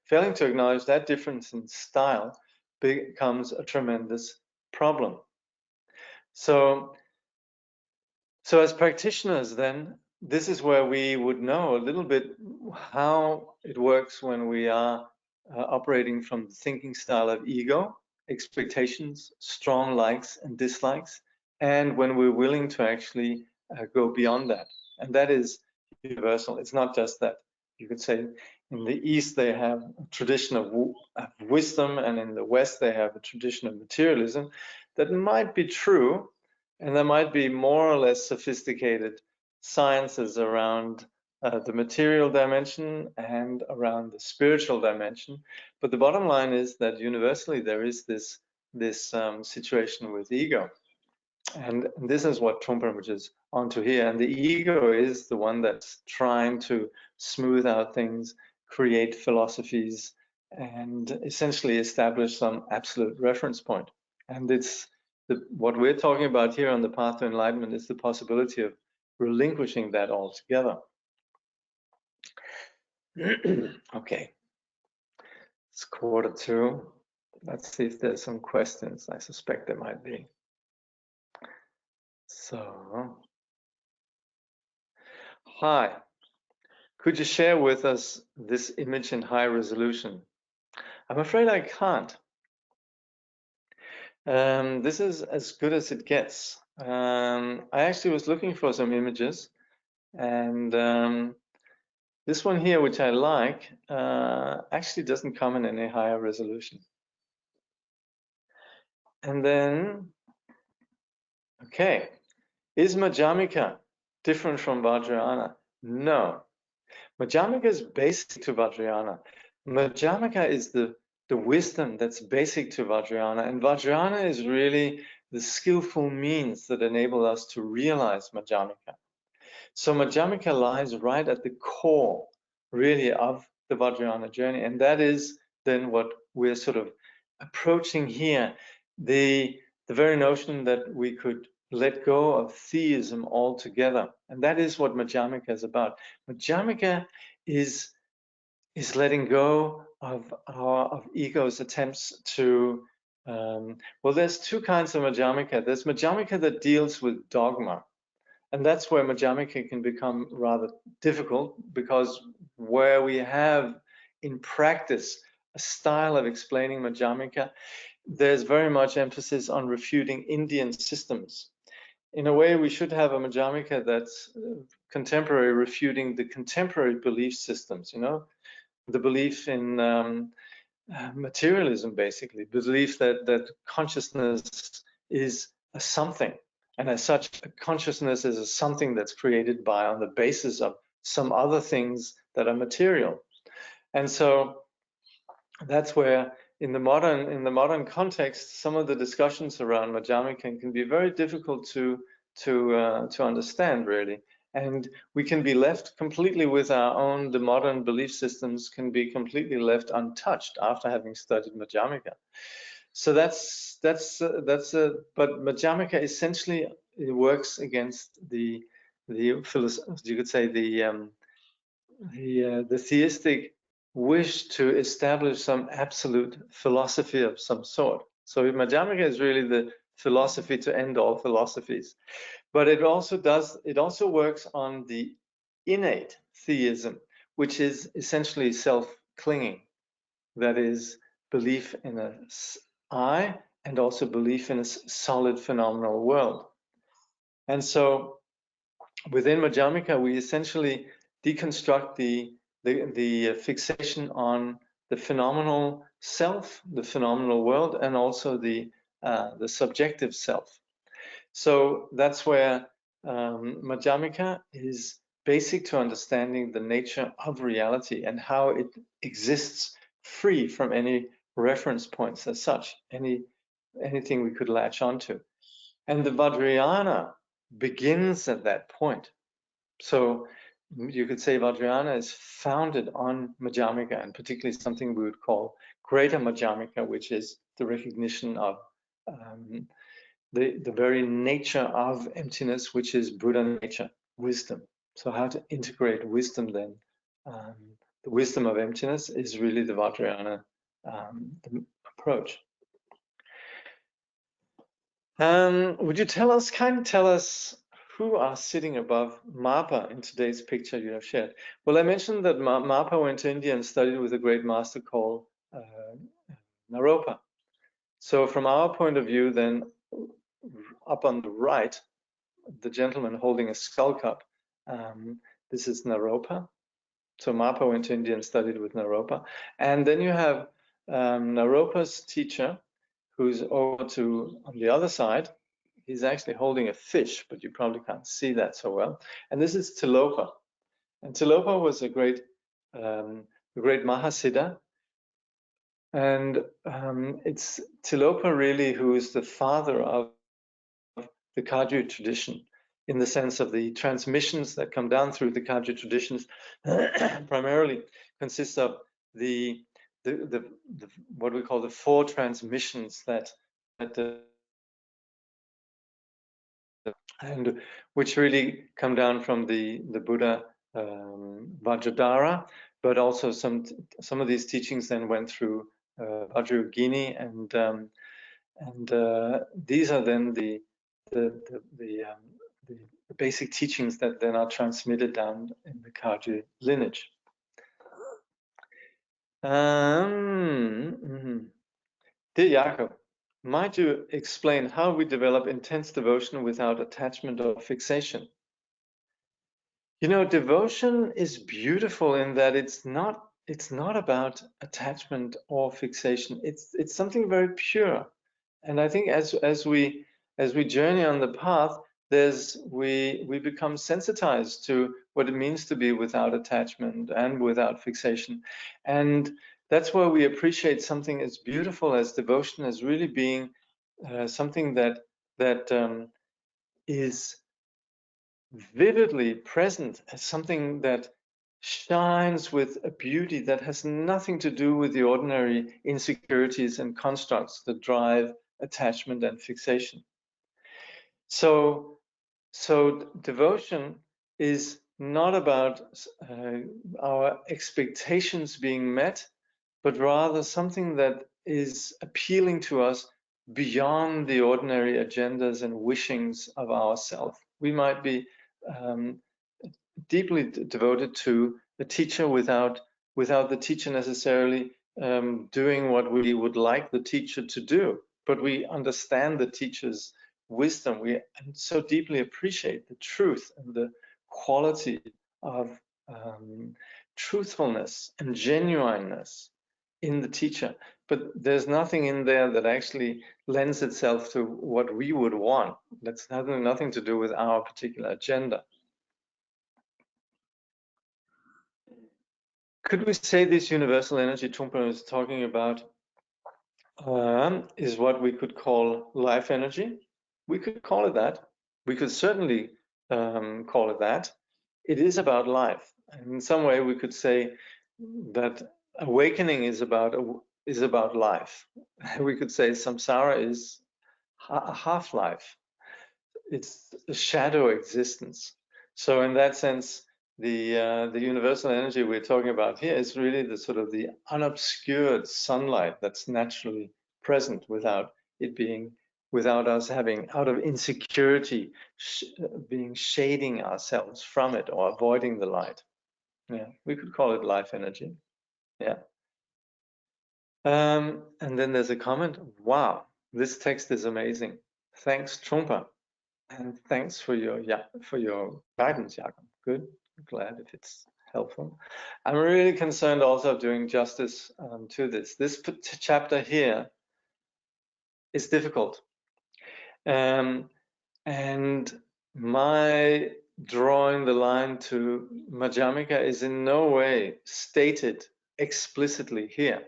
failing to acknowledge that difference in style becomes a tremendous problem. So as practitioners, then, this is where we would know a little bit how it works when we are operating from the thinking style of ego, expectations, strong likes and dislikes, and when we're willing to actually go beyond that. And that is universal. It's not just that. You could say in the East they have a tradition of wisdom, and in the West they have a tradition of materialism. That might be true, and there might be more or less sophisticated sciences around the material dimension and around the spiritual dimension. But the bottom line is that universally there is this situation with ego. And this is what Trungpa is onto here. And the ego is the one that's trying to smooth out things, create philosophies, and essentially establish some absolute reference point. And it's what we're talking about here on the path to enlightenment is the possibility of relinquishing that altogether. Okay, it's 1:45. Let's see if there's some questions. I suspect there might be. So, hi, could you share with us this image in high resolution? I'm afraid I can't. This is as good as it gets. I actually was looking for some images, and this one here, which I like, actually doesn't come in any higher resolution. And then, okay, is Madhyamika different from Vajrayana? No. Madhyamika is basic to Vajrayana. Madhyamika is the wisdom that's basic to Vajrayana, and Vajrayana is really the skillful means that enable us to realize Madhyamika. So Madhyamika lies right at the core, really, of the Vajrayana journey, and that is then what we're sort of approaching here. The very notion that we could let go of theism altogether, and that is what Madhyamika is about. Madhyamika is letting go of our ego's attempts to. Well, there's two kinds of Madhyamika. There's Madhyamika that deals with dogma. And that's where Madhyamika can become rather difficult, because where we have in practice a style of explaining Madhyamika, there's very much emphasis on refuting Indian systems. In a way, we should have a Madhyamika that's contemporary, refuting the contemporary belief systems, the belief in materialism, basically, belief that consciousness is a something. And as such, consciousness is a something that's created by on the basis of some other things that are material. And so that's where in the modern context, some of the discussions around Madhyamika can be very difficult to understand, really. And we can be left completely with our own, the modern belief systems can be completely left untouched after having studied Madhyamika. So but Madhyamika essentially, it works against the you could say the theistic wish to establish some absolute philosophy of some sort. So Madhyamika is really the philosophy to end all philosophies. But it also works on the innate theism, which is essentially self-clinging. That is belief in a I and also belief in a solid phenomenal world. And so within Madhyamika, we essentially deconstruct the fixation on the phenomenal self, the phenomenal world, and also the subjective self. So that's where Madhyamika is basic to understanding the nature of reality and how it exists free from any reference points as such, anything we could latch onto. And the Vajrayana begins at that point. So you could say Vajrayana is founded on Madhyamika, and particularly something we would call greater Madhyamika, which is the recognition of the very nature of emptiness, which is Buddha nature, wisdom. So how to integrate wisdom then? The wisdom of emptiness is really the Vajrayana approach. Would you tell us who are sitting above Mapa in today's picture you have shared? Well, I mentioned that Mapa went to India and studied with a great master called Naropa. So from our point of view, then, up on the right, the gentleman holding a skull cup, this is Naropa. So Mapa went to India and studied with Naropa. And then you have Naropa's teacher, who's over on the other side. He's actually holding a fish, but you probably can't see that so well. And this is Tilopa. And Tilopa was a great Mahasiddha. And it's Tilopa really who is the father of the Kagyu tradition, in the sense of the transmissions that come down through the Kagyu traditions primarily consist of the what we call the four transmissions that and which really come down from the Buddha Vajradhara, but also some of these teachings then went through Vajrayogini, and these are then the basic teachings that then are transmitted down in the Kagyu lineage. Dear Jakob, might you explain how we develop intense devotion without attachment or fixation? You know, devotion is beautiful in that it's not about attachment or fixation. It's something very pure. And I think as we journey on the path, we become sensitized to what it means to be without attachment and without fixation. And that's where we appreciate something as beautiful as devotion as really being something that is vividly present, as something that shines with a beauty that has nothing to do with the ordinary insecurities and constructs that drive attachment and fixation. So devotion is not about our expectations being met, but rather something that is appealing to us beyond the ordinary agendas and wishings of ourself. We might be deeply devoted to a teacher without the teacher necessarily doing what we would like the teacher to do, but we understand the teacher's wisdom. We so deeply appreciate the truth and the quality of truthfulness and genuineness in the teacher, but there's nothing in there that actually lends itself to what we would want. That's nothing to do with our particular agenda. Could we say this universal energy Trungpa is talking about is what we could call life energy? We could call it that. We could certainly call it that. It is about life. And in some way, we could say that awakening is about life. We could say samsara is a half-life. It's a shadow existence. So in that sense, the universal energy we're talking about here is really the sort of the unobscured sunlight that's naturally present without us having, out of insecurity, being shading ourselves from it or avoiding the light. Yeah, we could call it life energy. Yeah. And then there's a comment. Wow, this text is amazing. Thanks, Trungpa. And thanks for your guidance, Jakob. Good. I'm glad if it's helpful. I'm really concerned also of doing justice to this. This chapter here is difficult. And my drawing the line to Madhyamika is in no way stated explicitly here.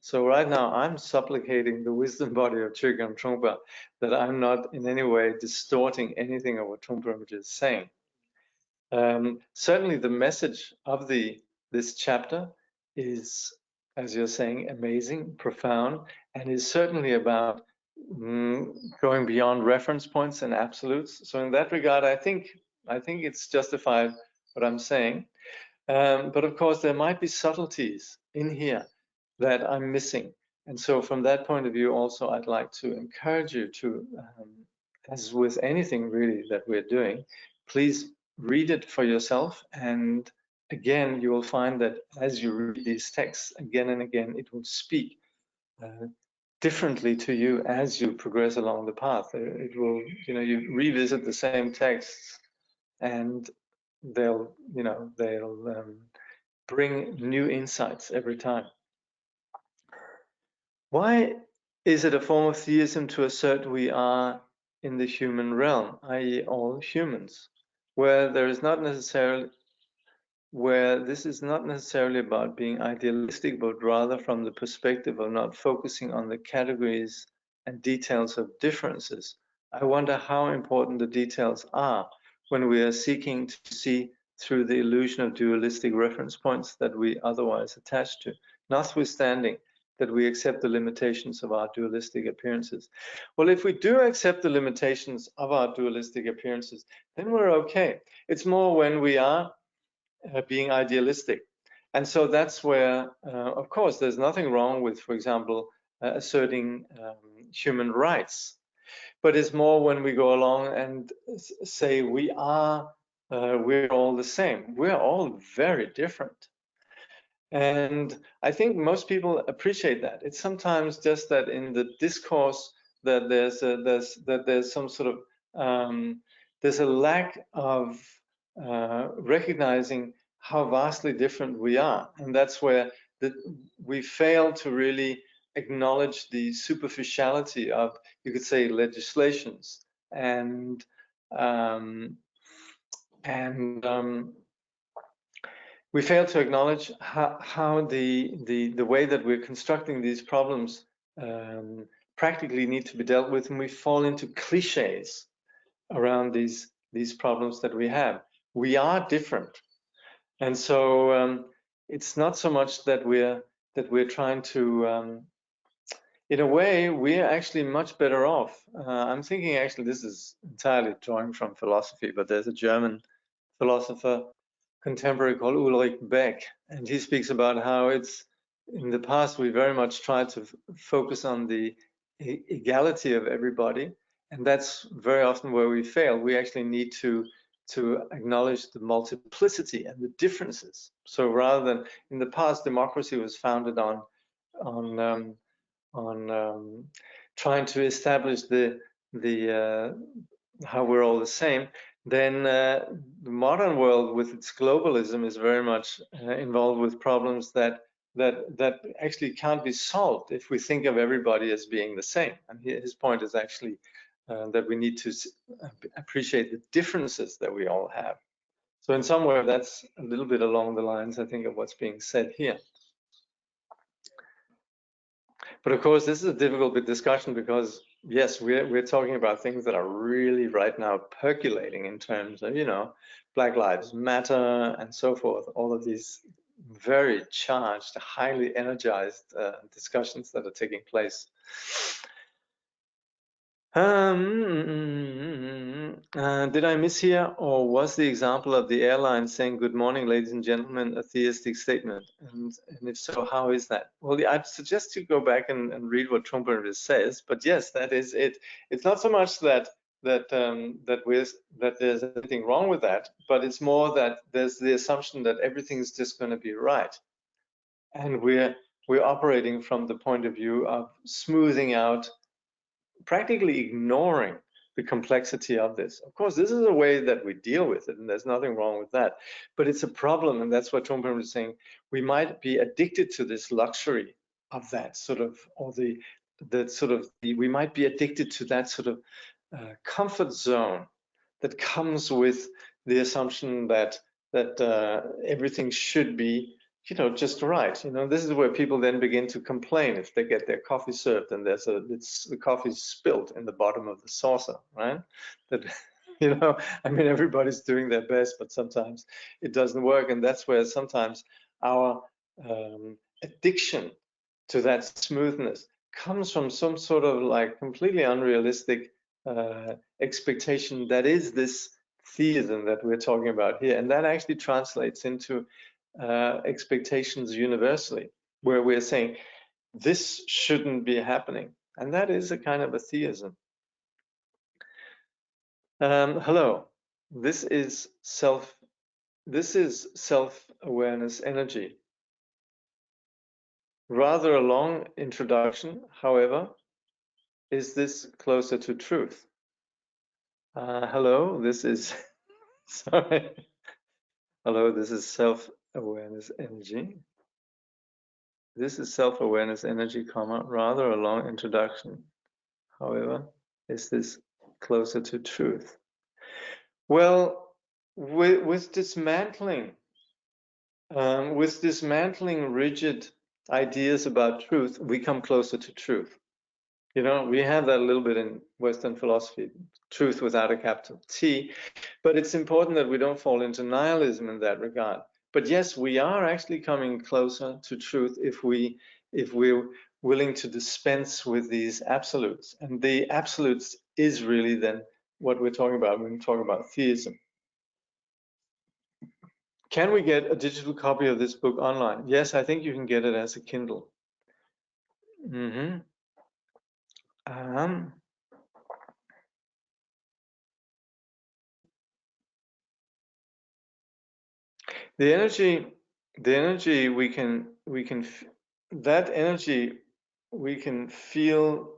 So right now I'm supplicating the wisdom body of Chögyam Trungpa that I'm not in any way distorting anything of what Trungpa is saying. Certainly the message of this chapter is, as you're saying, amazing, profound, and is certainly about going beyond reference points and absolutes. So in that regard, I think it's justified what I'm saying. But of course, there might be subtleties in here that I'm missing. And so from that point of view, also, I'd like to encourage you to, as with anything really that we're doing, please read it for yourself. And again, you will find that as you read these texts again and again, it will speak differently to you as you progress along the path. It will, you revisit the same texts and they'll bring new insights every time. Why is it a form of theism to assert we are in the human realm, i.e. all humans, where this is not necessarily about being idealistic, but rather from the perspective of not focusing on the categories and details of differences? I wonder how important the details are when we are seeking to see through the illusion of dualistic reference points that we otherwise attach to, notwithstanding that we accept the limitations of our dualistic appearances. Well, if we do accept the limitations of our dualistic appearances, then we're okay. It's more when we are being idealistic. And so that's where, of course, there's nothing wrong with, for example, asserting human rights. But it's more when we go along and say we're all the same. We're all very different. And I think most people appreciate that. It's sometimes just that in the discourse that there's some sort of there's a lack of recognizing how vastly different we are, and that's where we fail to really acknowledge the superficiality of, you could say, legislations and we fail to acknowledge how the way that we're constructing these problems practically need to be dealt with, and we fall into cliches around these problems that we have. We are different, and so it's not so much that we're trying to. In a way, we're actually much better off. I'm thinking, actually, this is entirely drawing from philosophy, but there's a German philosopher contemporary called Ulrich Beck, and he speaks about how it's in the past we very much tried to focus on the equality of everybody, and that's very often where we fail. We actually need to acknowledge the multiplicity and the differences. So rather than in the past, democracy was founded on trying to establish the how we're all the same, then the modern world with its globalism is very much involved with problems that actually can't be solved if we think of everybody as being the same. And his point is actually that we need to appreciate the differences that we all have. So in some way, that's a little bit along the lines, I think, of what's being said here. But of course, this is a difficult discussion because, yes, we're talking about things that are really right now percolating in terms of, you know, Black Lives Matter and so forth, all of these very charged, highly energized discussions that are taking place. Did I miss here, or was the example of the airline saying "Good morning, ladies and gentlemen" a theistic statement? And if so, how is that? Well, I'd suggest you go back and read what Trungpa says. But yes, that is it. It's not so much that there's anything wrong with that, but it's more that there's the assumption that everything's just going to be right, and we're operating from the point of view of smoothing out, practically ignoring the complexity of this. Of course, this is a way that we deal with it, and there's nothing wrong with that. But it's a problem, and that's what Trungpa was saying. We might be addicted to this luxury of that sort of, or we might be addicted to that sort of comfort zone that comes with the assumption that everything should be, you know, just right. You know, this is where people then begin to complain if they get their coffee served and the coffee's spilled in the bottom of the saucer, right? That, you know, I mean, everybody's doing their best, but sometimes it doesn't work, and that's where sometimes our addiction to that smoothness comes from some sort of like completely unrealistic expectation that is this theism that we're talking about here, and that actually translates into expectations universally, where we're saying this shouldn't be happening, and that is a kind of a theism. Hello, this is self-awareness energy. Rather a long introduction, however. Is this closer to truth? Hello, this is sorry. Hello, this is self-awareness energy. This is self-awareness energy, comma, rather a long introduction. However, is this closer to truth? Well, with dismantling rigid ideas about truth, we come closer to truth. You know, we have that a little bit in Western philosophy, truth without a capital T, but it's important that we don't fall into nihilism in that regard. But yes, we are actually coming closer to truth if we're willing to dispense with these absolutes. And the absolutes is really then what we're talking about when we talk about theism. Can we get a digital copy of this book online? Yes, I think you can get it as a Kindle. Mm-hmm. The energy we can that energy we can feel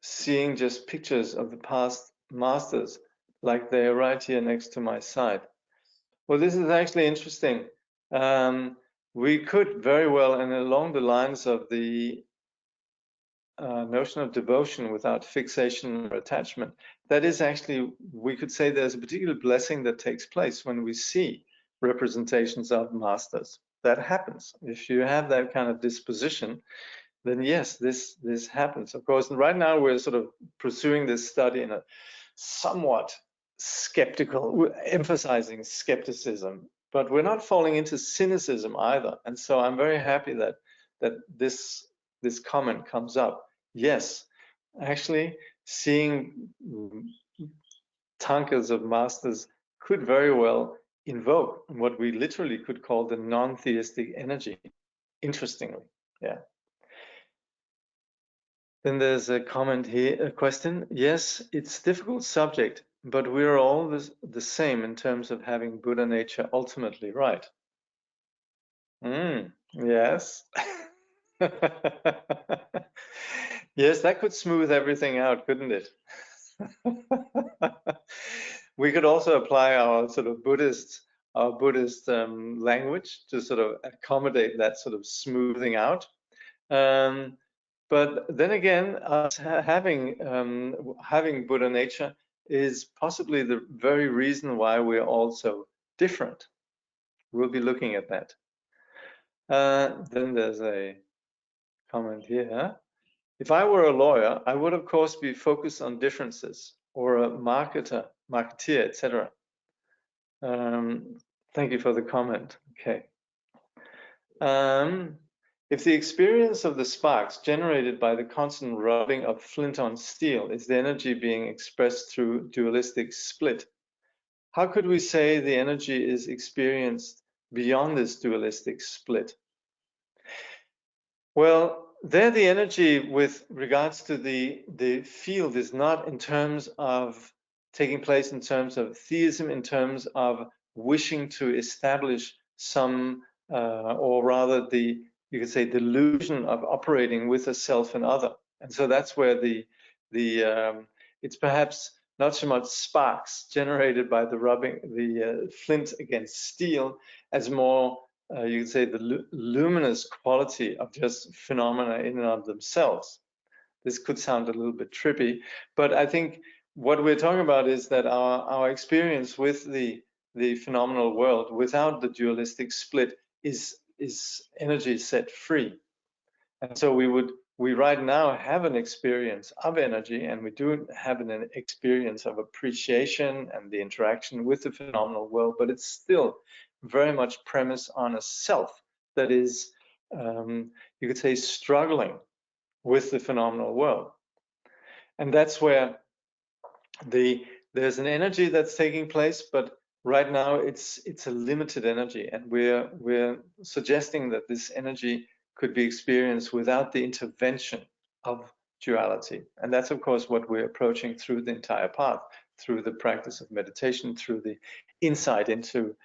seeing just pictures of the past masters, like they are right here next to my side. Well, this is actually interesting. We could very well, and along the lines of the notion of devotion without fixation or attachment, that is actually, we could say there's a particular blessing that takes place when we see representations of masters. That happens. If you have that kind of disposition, then yes, this happens. Of course, right now we're sort of pursuing this study in a somewhat skeptical, emphasizing skepticism, but we're not falling into cynicism either. And so I'm very happy that this comment comes up. Yes, actually, seeing tankas of masters could very well invoke what we literally could call the non-theistic energy. Interestingly, yeah. Then there's a comment here, a question. Yes, it's a difficult subject, but we're all the same in terms of having Buddha nature ultimately, right? Yes. Yes, that could smooth everything out, couldn't it? We could also apply our sort of Buddhist language to sort of accommodate that sort of smoothing out. But then again, us having Buddha nature is possibly the very reason why we're all so different. We'll be looking at that. Then there's a comment here. If I were a lawyer, I would of course be focused on differences, or a marketeer, etc. Thank you for the comment. Okay. If the experience of the sparks generated by the constant rubbing of flint on steel is the energy being expressed through dualistic split, how could we say the energy is experienced beyond this dualistic split? Well, there the energy with regards to the field is not in terms of taking place in terms of theism, in terms of wishing to establish some, or rather you could say, delusion of operating with a self and other. And so that's where it's perhaps not so much sparks generated by the rubbing, the flint against steel, as more you could say the luminous quality of just phenomena in and of themselves. This could sound a little bit trippy, but I think what we're talking about is that our experience with the phenomenal world without the dualistic split is energy set free. And so we right now have an experience of energy, and we do have an experience of appreciation and the interaction with the phenomenal world, but it's still very much premised on a self that is, you could say, struggling with the phenomenal world. And that's where there's an energy that's taking place, but right now it's a limited energy, and we're suggesting that this energy could be experienced without the intervention of duality. And that's of course what we're approaching through the entire path, through the practice of meditation, through the insight into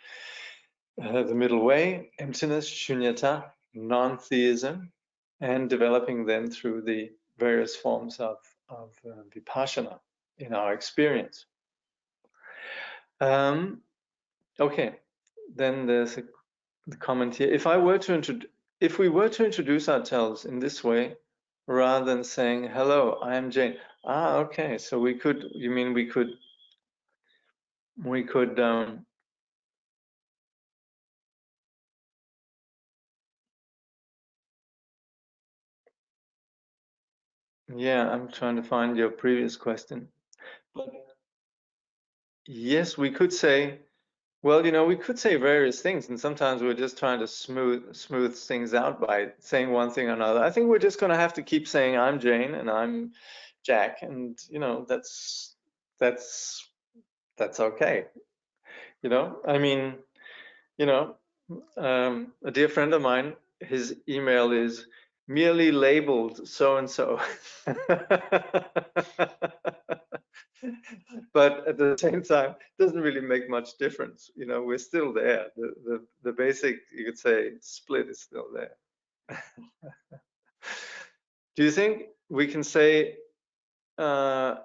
the middle way, emptiness, shunyata, non-theism, and developing then through the various forms of vipassana in our experience. Okay, then there's the comment here. If we were to introduce ourselves in this way, rather than saying, hello, I am Jane. Okay, so we could, you mean we could yeah, I'm trying to find your previous question. But yes, we could say, well, we could say various things, and sometimes we're just trying to smooth things out by saying one thing or another. I think we're just going to have to keep saying I'm Jane and I'm Jack, and that's okay. I mean, a dear friend of mine, his email is merely labeled so and so. But at the same time, it doesn't really make much difference. We're still there. The basic, you could say, split is still there. Do you think we can say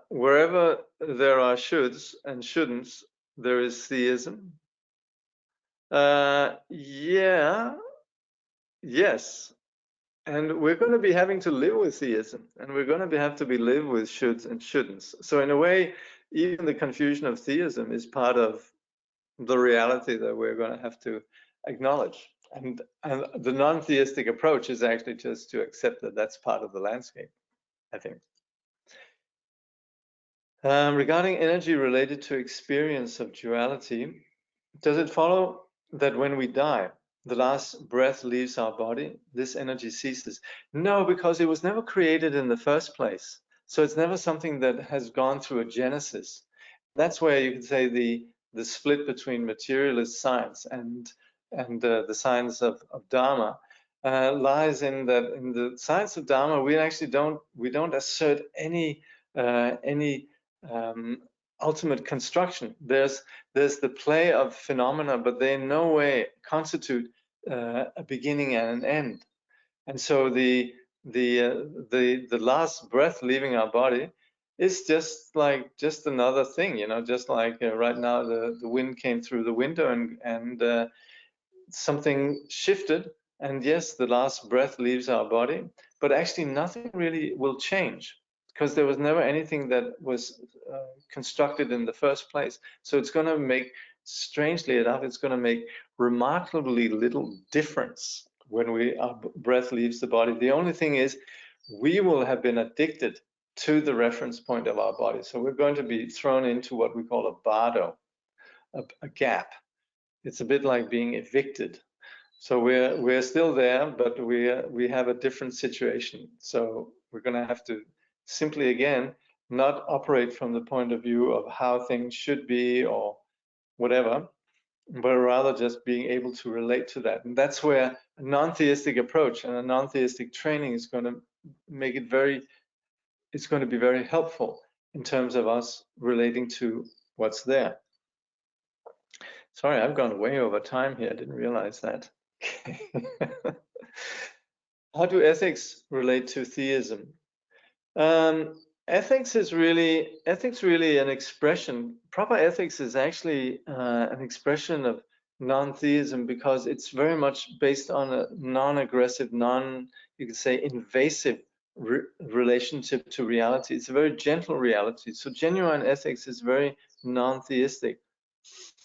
wherever there are shoulds and shouldn'ts, there is theism. Yeah, yes. And we're going to be having to live with theism, and we're going to have to live with shoulds and shouldn'ts. So in a way, even the confusion of theism is part of the reality that we're going to have to acknowledge. And the non-theistic approach is actually just to accept that that's part of the landscape, I think. Regarding energy related to experience of duality, does it follow that when we die, the last breath leaves our body, this energy ceases? No, because it was never created in the first place. So it's never something that has gone through a genesis. That's where you could say the split between materialist science and the science of Dharma lies in that in the science of Dharma we actually don't assert any ultimate construction. There's the play of phenomena, but they in no way constitute a beginning and an end. And so the last breath leaving our body is just another thing, you know, just like right now the wind came through the window and something shifted, and yes, the last breath leaves our body, but actually nothing really will change because there was never anything that was constructed in the first place. So it's going to make, strangely enough, it's going to make remarkably little difference when our breath leaves the body. The only thing is we will have been addicted to the reference point of our body. So we're going to be thrown into what we call a bardo, a gap. It's a bit like being evicted. So we're still there, but we have a different situation. So we're going to have to simply, again, not operate from the point of view of how things should be or whatever, but rather just being able to relate to that. And that's where a non-theistic approach and a non-theistic training is going to make it it's going to be very helpful in terms of us relating to what's there. Sorry, I've gone way over time here. I didn't realize that. How do ethics relate to theism? Ethics really an expression. Proper ethics is actually an expression of non-theism because it's very much based on a non-aggressive, you could say, invasive relationship to reality. It's a very gentle reality. So genuine ethics is very non-theistic.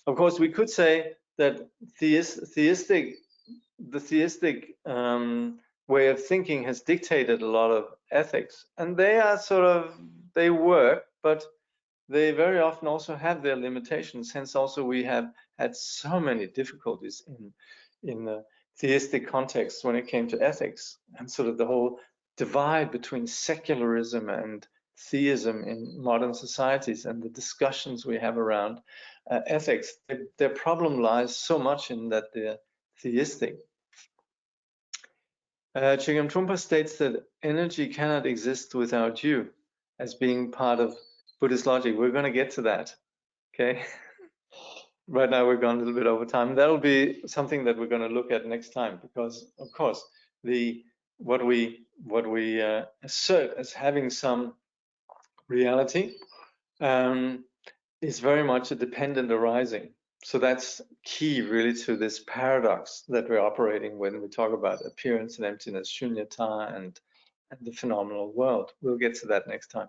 Of course, we could say that the theistic way of thinking has dictated a lot of ethics, and they work, but they very often also have their limitations. Hence, also we have had so many difficulties in the theistic context when it came to ethics, and sort of the whole divide between secularism and theism in modern societies, and the discussions we have around ethics. Their problem lies so much in that they're theistic. Chögyam Trungpa states that energy cannot exist without you, as being part of Buddhist logic. We're going to get to that, okay? Right now we're going a little bit over time. That'll be something that we're going to look at next time, because of course what we assert as having some reality is very much a dependent arising. So that's key really to this paradox that we're operating when we talk about appearance and emptiness, shunyata, and the phenomenal world. We'll get to that next time.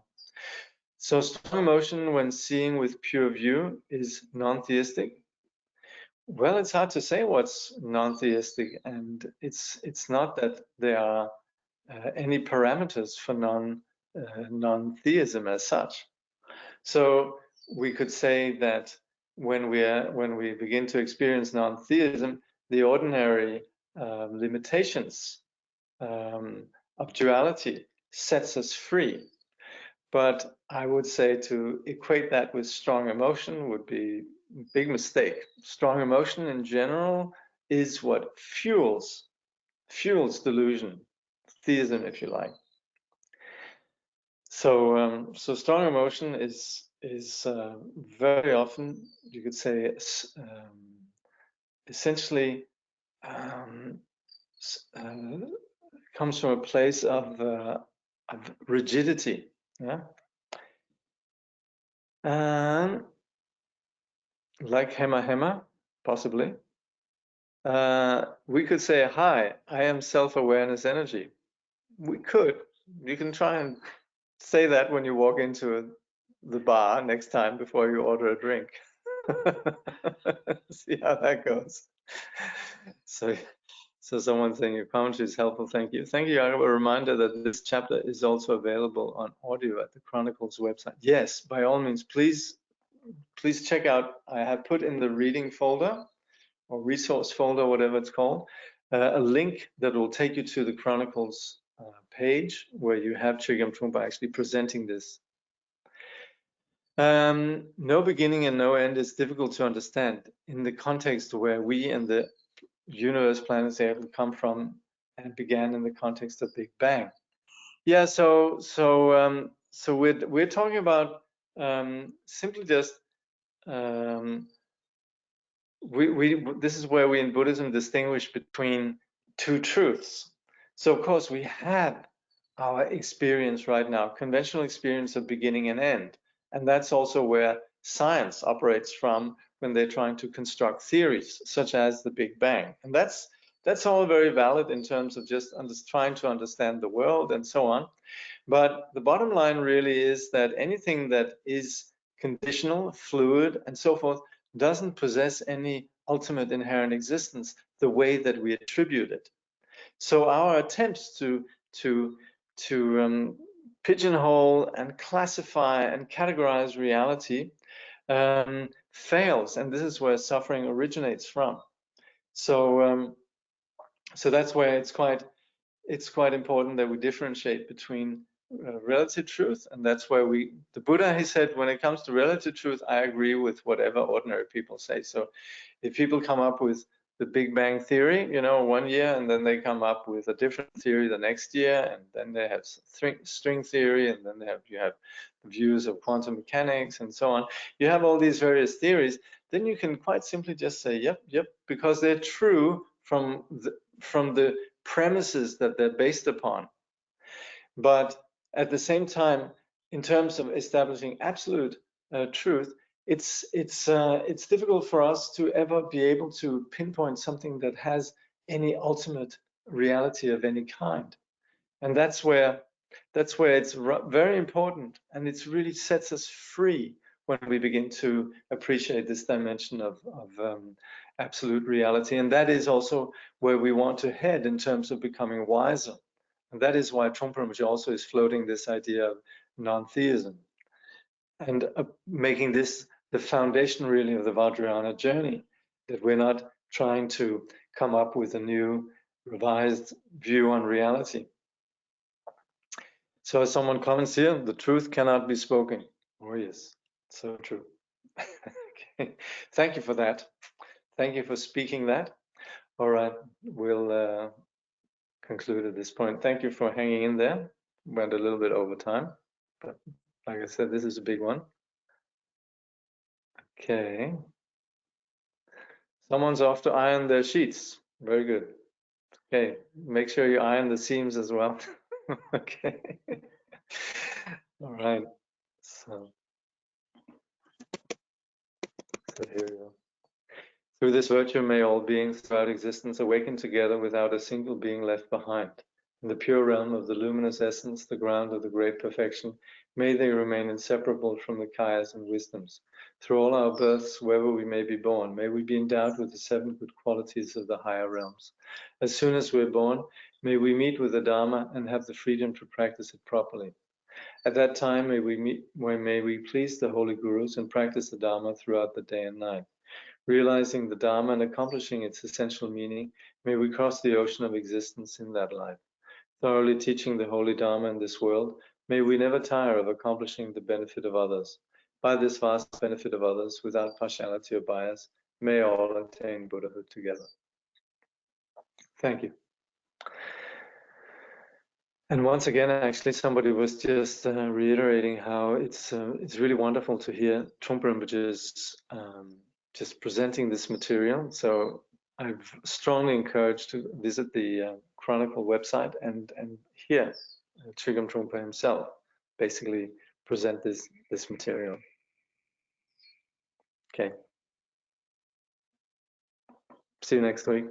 So strong emotion when seeing with pure view is non-theistic. Well, it's hard to say what's non-theistic, and it's not that there are any parameters for non-theism as such. So we could say that when we begin to experience non-theism, the ordinary limitations of duality sets us free. But I would say to equate that with strong emotion would be a big mistake. Strong emotion in general is what fuels delusion, theism, if you like. So strong emotion is very often, you could say, essentially comes from a place of rigidity. Yeah, Like Hema Hema, possibly. We could say, hi, I am self-awareness energy. We could. You can try and say that when you walk into the bar next time before you order a drink. See how that goes. So someone saying your commentary is helpful. Thank you. Thank you, Jakob. A reminder that this chapter is also available on audio at the Chronicles website. Yes, by all means, please check out. I have put in the reading folder or resource folder, whatever it's called, a link that will take you to the Chronicles page where you have Chögyam Trungpa actually presenting this. No beginning and no end is difficult to understand in the context where we and the universe, planets, able to come from, and began in the context of Big Bang. Yeah, so we're talking about simply just this is where we in Buddhism distinguish between two truths. So of course we have our experience right now, conventional experience of beginning and end, and that's also where science operates from when they're trying to construct theories such as the Big Bang. And that's all very valid in terms of just trying to understand the world and so on. But the bottom line really is that anything that is conditional, fluid, and so forth doesn't possess any ultimate inherent existence the way that we attribute it. So our attempts to pigeonhole and classify and categorize reality fails, and this is where suffering originates from. So that's where it's quite important that we differentiate between relative truth, and that's where the Buddha, he said, when it comes to relative truth, I agree with whatever ordinary people say. So if people come up with the Big Bang theory, you know, one year, and then they come up with a different theory the next year, and then they have string theory, and then you have views of quantum mechanics and so on. You have all these various theories, then you can quite simply just say, yep, because they're true from the premises that they're based upon. But at the same time, in terms of establishing absolute truth, it's difficult for us to ever be able to pinpoint something that has any ultimate reality of any kind. And that's where it's very important, and it really sets us free when we begin to appreciate this dimension of absolute reality. And that is also where we want to head in terms of becoming wiser. And that is why Trungpa also is floating this idea of non-theism and making this the foundation really of the Vajrayana journey, that we're not trying to come up with a new revised view on reality. So as someone comments here, the truth cannot be spoken. Oh yes, so true. Okay. Thank you for that. Thank you for speaking that. All right, we'll conclude at this point. Thank you for hanging in there. Went a little bit over time, but like I said, this is a big one. Okay. Someone's off to iron their sheets. Very good. Okay, make sure you iron the seams as well. Okay. All right. So here we go. Through this virtue may all beings throughout existence awaken together without a single being left behind. In the pure realm of the luminous essence, the ground of the great perfection, may they remain inseparable from the kayas and wisdoms. Through all our births, wherever we may be born, may we be endowed with the 7 good qualities of the higher realms. As soon as we're born, may we meet with the Dharma and have the freedom to practice it properly. At that time, may we please the holy gurus and practice the Dharma throughout the day and night. Realizing the Dharma and accomplishing its essential meaning, may we cross the ocean of existence in that life. Thoroughly teaching the holy Dharma in this world, may we never tire of accomplishing the benefit of others. By this vast benefit of others, without partiality or bias, may all attain Buddhahood together. Thank you. And once again, actually, somebody was just reiterating how it's really wonderful to hear Trungpa Rinpoche's just presenting this material. So I've strongly encouraged to visit the Chronicle website and hear Chögyam Trungpa himself basically present this material. Okay. See you next week.